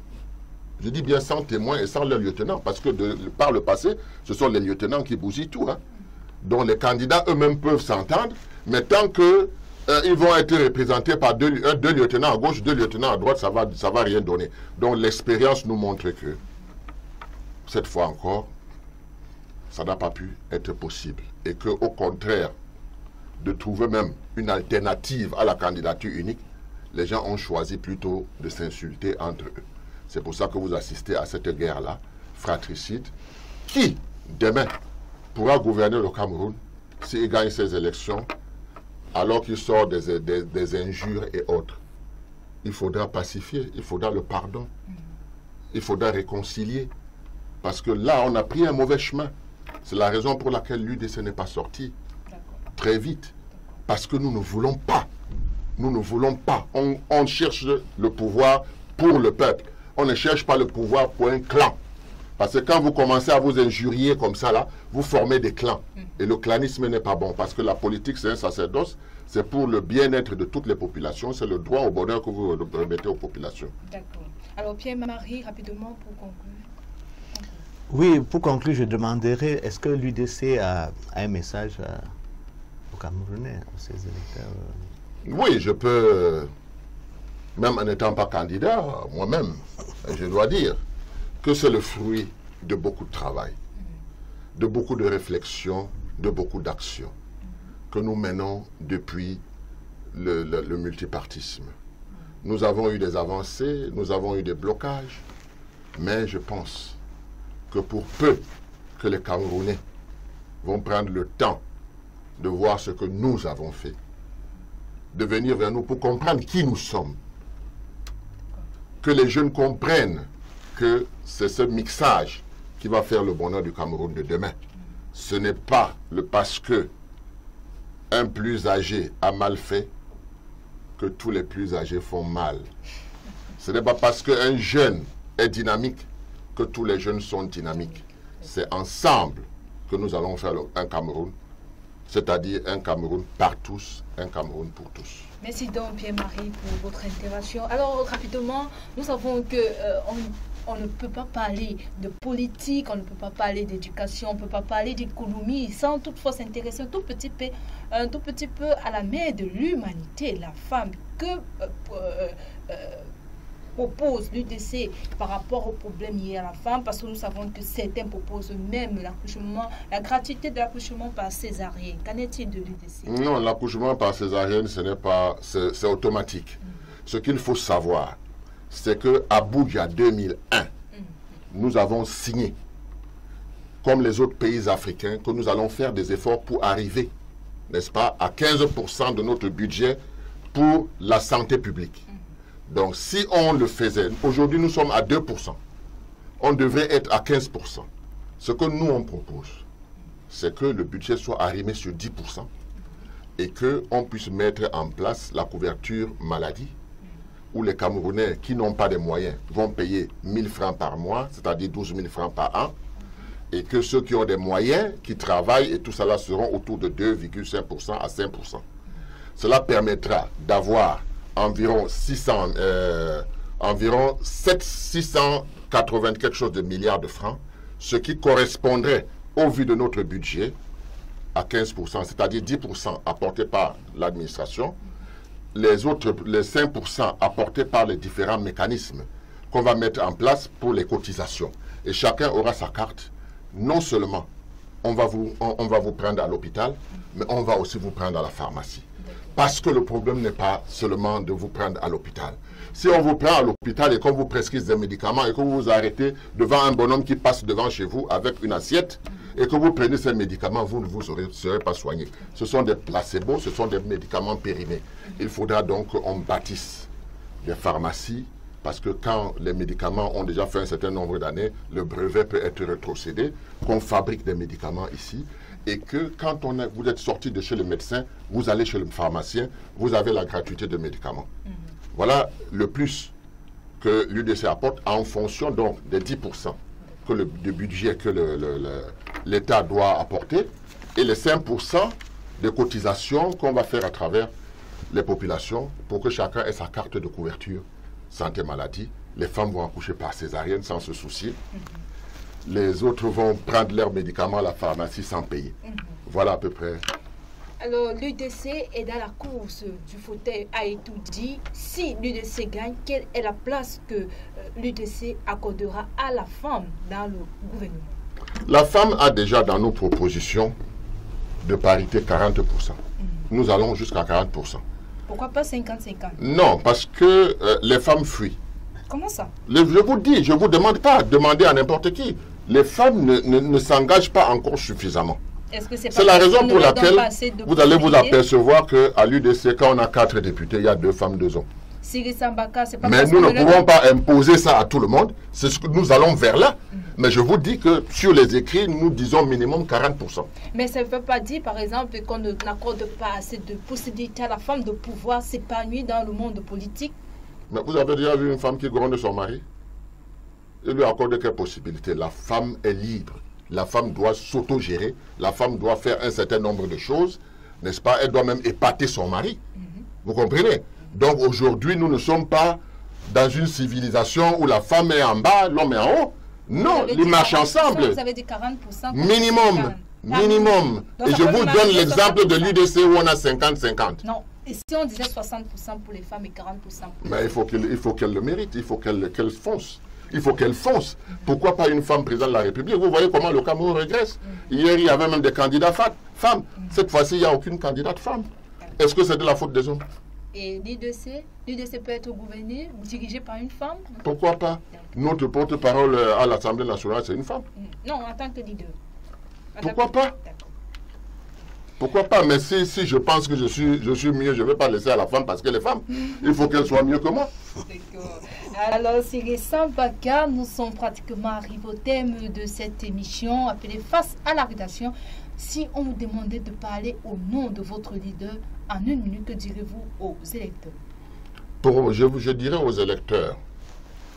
Je dis bien sans témoin et sans leur lieutenant, parce que par le passé, ce sont les lieutenants qui bousillent tout. Hein. Donc les candidats eux-mêmes peuvent s'entendre, mais tant que ils vont être représentés par deux lieutenants à gauche, 2 lieutenants à droite, ça va rien donner. Donc l'expérience nous montre que, cette fois encore, ça n'a pas pu être possible. Et qu'au contraire, de trouver même une alternative à la candidature unique, les gens ont choisi plutôt de s'insulter entre eux. C'est pour ça que vous assistez à cette guerre-là, fratricide, qui, demain, pourra gouverner le Cameroun s'il gagne ses élections, alors qu'il sort des injures et autres. Il faudra pacifier, il faudra le pardon, il faudra réconcilier. Parce que là, on a pris un mauvais chemin. C'est la raison pour laquelle l'UDC n'est pas sorti très vite. Parce que nous ne voulons pas. Nous ne voulons pas. On cherche le pouvoir pour le peuple. On ne cherche pas le pouvoir pour un clan. Parce que quand vous commencez à vous injurier comme ça, là, vous formez des clans. Et le clanisme n'est pas bon. Parce que la politique, c'est un sacerdoce. C'est pour le bien-être de toutes les populations. C'est le droit au bonheur que vous remettez aux populations. D'accord. Alors, Pierre-Marie, rapidement, pour conclure. Oui, pour conclure, je demanderai, est-ce que l'UDC a un message aux Camerounais, à ses électeurs? Oui, je peux, même en n'étant pas candidat, moi-même, je dois dire que c'est le fruit de beaucoup de travail, de beaucoup de réflexion, de beaucoup d'actions que nous menons depuis le multipartisme. Nous avons eu des avancées, nous avons eu des blocages, mais je pense que pour peu que les Camerounais vont prendre le temps de voir ce que nous avons fait, de venir vers nous pour comprendre qui nous sommes, que les jeunes comprennent que c'est ce mixage qui va faire le bonheur du Cameroun de demain. Ce n'est pas le parce que un plus âgé a mal fait que tous les plus âgés font mal. Ce n'est pas parce qu'un jeune est dynamique que tous les jeunes sont dynamiques. C'est ensemble que nous allons faire un Cameroun, c'est-à-dire un Cameroun par tous, un Cameroun pour tous. Merci donc Pierre-Marie pour votre intervention. Alors rapidement, nous savons que on ne peut pas parler de politique, on ne peut pas parler d'éducation, on ne peut pas parler d'économie sans toutefois s'intéresser un tout petit peu à la mère de l'humanité, la femme. Que propose l'UDC par rapport aux problèmes liés à la femme, parce que nous savons que certains proposent même l'accouchement, la gratuité de l'accouchement par césarienne. Qu'en est-il de l'UDC? Non, l'accouchement par césarienne, ce n'est pas, c'est automatique. Ce qu'il faut savoir, c'est que à Abuja 2001, nous avons signé, comme les autres pays africains, que nous allons faire des efforts pour arriver, n'est-ce pas, à 15% de notre budget pour la santé publique. Donc, si on le faisait, aujourd'hui nous sommes à 2%, on devrait être à 15%. Ce que nous on propose, c'est que le budget soit arrimé sur 10% et qu'on puisse mettre en place la couverture maladie, où les Camerounais qui n'ont pas de moyens vont payer 1000 francs par mois, c'est-à-dire 12 000 francs par an, et que ceux qui ont des moyens, qui travaillent, et tout cela seront autour de 2,5% à 5%. Cela permettra d'avoir environ 600 80 quelque chose de milliards de francs, ce qui correspondrait, au vu de notre budget, à 15%, c'est-à-dire 10% apportés par l'administration, les autres, les 5% apportés par les différents mécanismes qu'on va mettre en place pour les cotisations. Et chacun aura sa carte. Non seulement on va vous prendre à l'hôpital, mais on va aussi vous prendre à la pharmacie. Parce que le problème n'est pas seulement de vous prendre à l'hôpital. Si on vous prend à l'hôpital et qu'on vous prescrit des médicaments et que vous vous arrêtez devant un bonhomme qui passe devant chez vous avec une assiette et que vous prenez ces médicaments, vous ne vous serez pas soigné. Ce sont des placebos, ce sont des médicaments périmés. Il faudra donc qu'on bâtisse des pharmacies parce que quand les médicaments ont déjà fait un certain nombre d'années, le brevet peut être rétrocédé, qu'on fabrique des médicaments ici et que quand vous êtes sorti de chez le médecin, vous allez chez le pharmacien, vous avez la gratuité de médicaments. Voilà le plus que l'UDC apporte en fonction donc des 10% que le budget que l'État doit apporter et les 5% de cotisations qu'on va faire à travers les populations pour que chacun ait sa carte de couverture santé maladie. Les femmes vont accoucher par césarienne sans se soucier. Les autres vont prendre leurs médicaments à la pharmacie sans payer. Voilà à peu près. Alors, l'UDC est dans la course du fauteuil, a été dit. Si l'UDC gagne, quelle est la place que l'UDC accordera à la femme dans le gouvernement? La femme a déjà dans nos propositions de parité 40%. Nous allons jusqu'à 40%. Pourquoi pas 50-50? Non, parce que les femmes fuient. Comment ça? Je vous dis, je ne vous demande pas, demandez à n'importe qui. Les femmes ne s'engagent pas encore suffisamment. C'est la raison pour laquelle vous allez vous apercevoir qu'à l'UDC, quand on a 4 députés, il y a 2 femmes, 2 hommes. Mais nous ne pouvons pas imposer ça à tout le monde. C'est ce que nous allons vers là. Mais je vous dis que sur les écrits, nous disons minimum 40%. Mais ça ne veut pas dire, par exemple, qu'on n'accorde pas assez de possibilités à la femme de pouvoir s'épanouir dans le monde politique. Mais vous avez déjà vu une femme qui gronde son mari? Il lui accorde quelle possibilité? La femme est libre. La femme doit s'auto-gérer. La femme doit faire un certain nombre de choses. N'est-ce pas? Elle doit même épater son mari. Vous comprenez? Donc aujourd'hui, nous ne sommes pas dans une civilisation où la femme est en bas, l'homme est en haut. Non, ils marchent ensemble. Vous avez dit 40%. Minimum. Minimum. Et je vous donne l'exemple de l'UDC où on a 50-50. Non. Et si on disait 60% pour les femmes et 40% pour les Mais il faut qu'elle le mérite. Il faut qu'elle fonce. Il faut qu'elle fonce. Pourquoi pas une femme présidente de la République? Vous voyez comment le Cameroun régresse. Hier, il y avait même des candidats femmes. Cette fois-ci, il n'y a aucune candidate femme. Est-ce que c'est de la faute des hommes? Et l'UDC peut être gouverné, dirigé par une femme? Pourquoi pas? Notre porte-parole à l'Assemblée nationale, c'est une femme. Non, en tant que leader. Pourquoi pas? Pourquoi pas? Mais si je pense que je suis mieux, je ne vais pas laisser à la femme parce qu'elle est femme. Il faut qu'elle soit mieux que moi. D'accord. Alors, Siri Sambaka, nous sommes pratiquement arrivés au thème de cette émission appelée Face à la rédaction. Si on vous demandait de parler au nom de votre leader en 1 minute, que direz-vous aux électeurs? Je dirais aux électeurs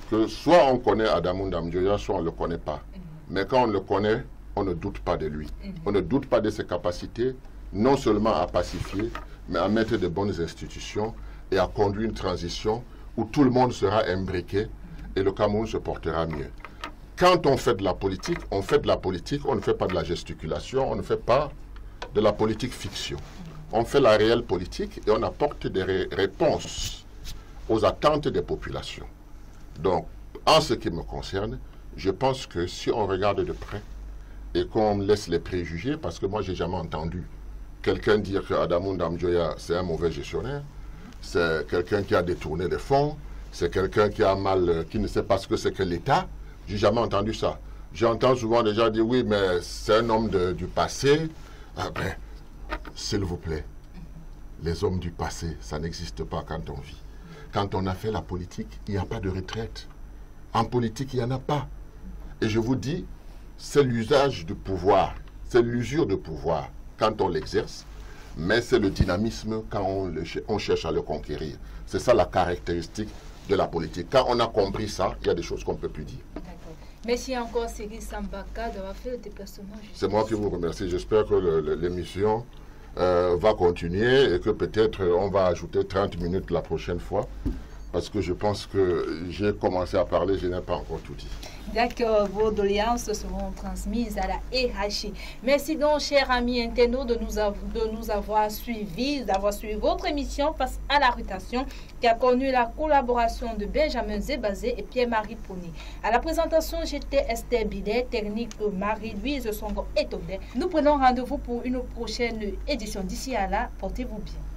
que soit on connaît Adamou Ndamdioya, soit on ne le connaît pas. Mais quand on le connaît, on ne doute pas de lui. On ne doute pas de ses capacités, non seulement à pacifier, mais à mettre de bonnes institutions et à conduire une transition où tout le monde sera imbriqué et le Cameroun se portera mieux. Quand on fait de la politique, on fait de la politique, on ne fait pas de la gesticulation, on ne fait pas de la politique fiction. On fait la réelle politique et on apporte des réponses aux attentes des populations. Donc, en ce qui me concerne, je pense que si on regarde de près et qu'on laisse les préjugés, parce que moi, je n'ai jamais entendu quelqu'un dire que Adamou Ndamdioya, c'est un mauvais gestionnaire, c'est quelqu'un qui a détourné des fonds, c'est quelqu'un qui a mal, qui ne sait pas ce que c'est que l'État. J'ai jamais entendu ça. J'entends souvent des gens dire, oui, mais c'est un homme du passé. Ah ben, s'il vous plaît, les hommes du passé, ça n'existe pas quand on vit. Quand on a fait la politique, il n'y a pas de retraite. En politique, il n'y en a pas. Et je vous dis, c'est l'usage du pouvoir, c'est l'usure de pouvoir quand on l'exerce, mais c'est le dynamisme quand on cherche à le conquérir. C'est ça la caractéristique de la politique. Quand on a compris ça, il y a des choses qu'on ne peut plus dire. Merci encore, Siri Sambaka, d'avoir fait le déplacement. C'est moi qui vous remercie. J'espère que l'émission va continuer et que peut-être on va ajouter 30 minutes la prochaine fois parce que je pense que j'ai commencé à parler, je n'ai pas encore tout dit. D'accord, vos doléances seront transmises à la hiérarchie. Merci donc, chers amis internautes, de nous avoir suivis, d'avoir suivi votre émission Face à la rotation, qui a connu la collaboration de Benjamin Zébazé et Pierre-Marie Pony. À la présentation, j'étais Esther Bidet, technique Marie-Louise Songo et Todé. Nous prenons rendez-vous pour une prochaine édition. D'ici à là, portez-vous bien.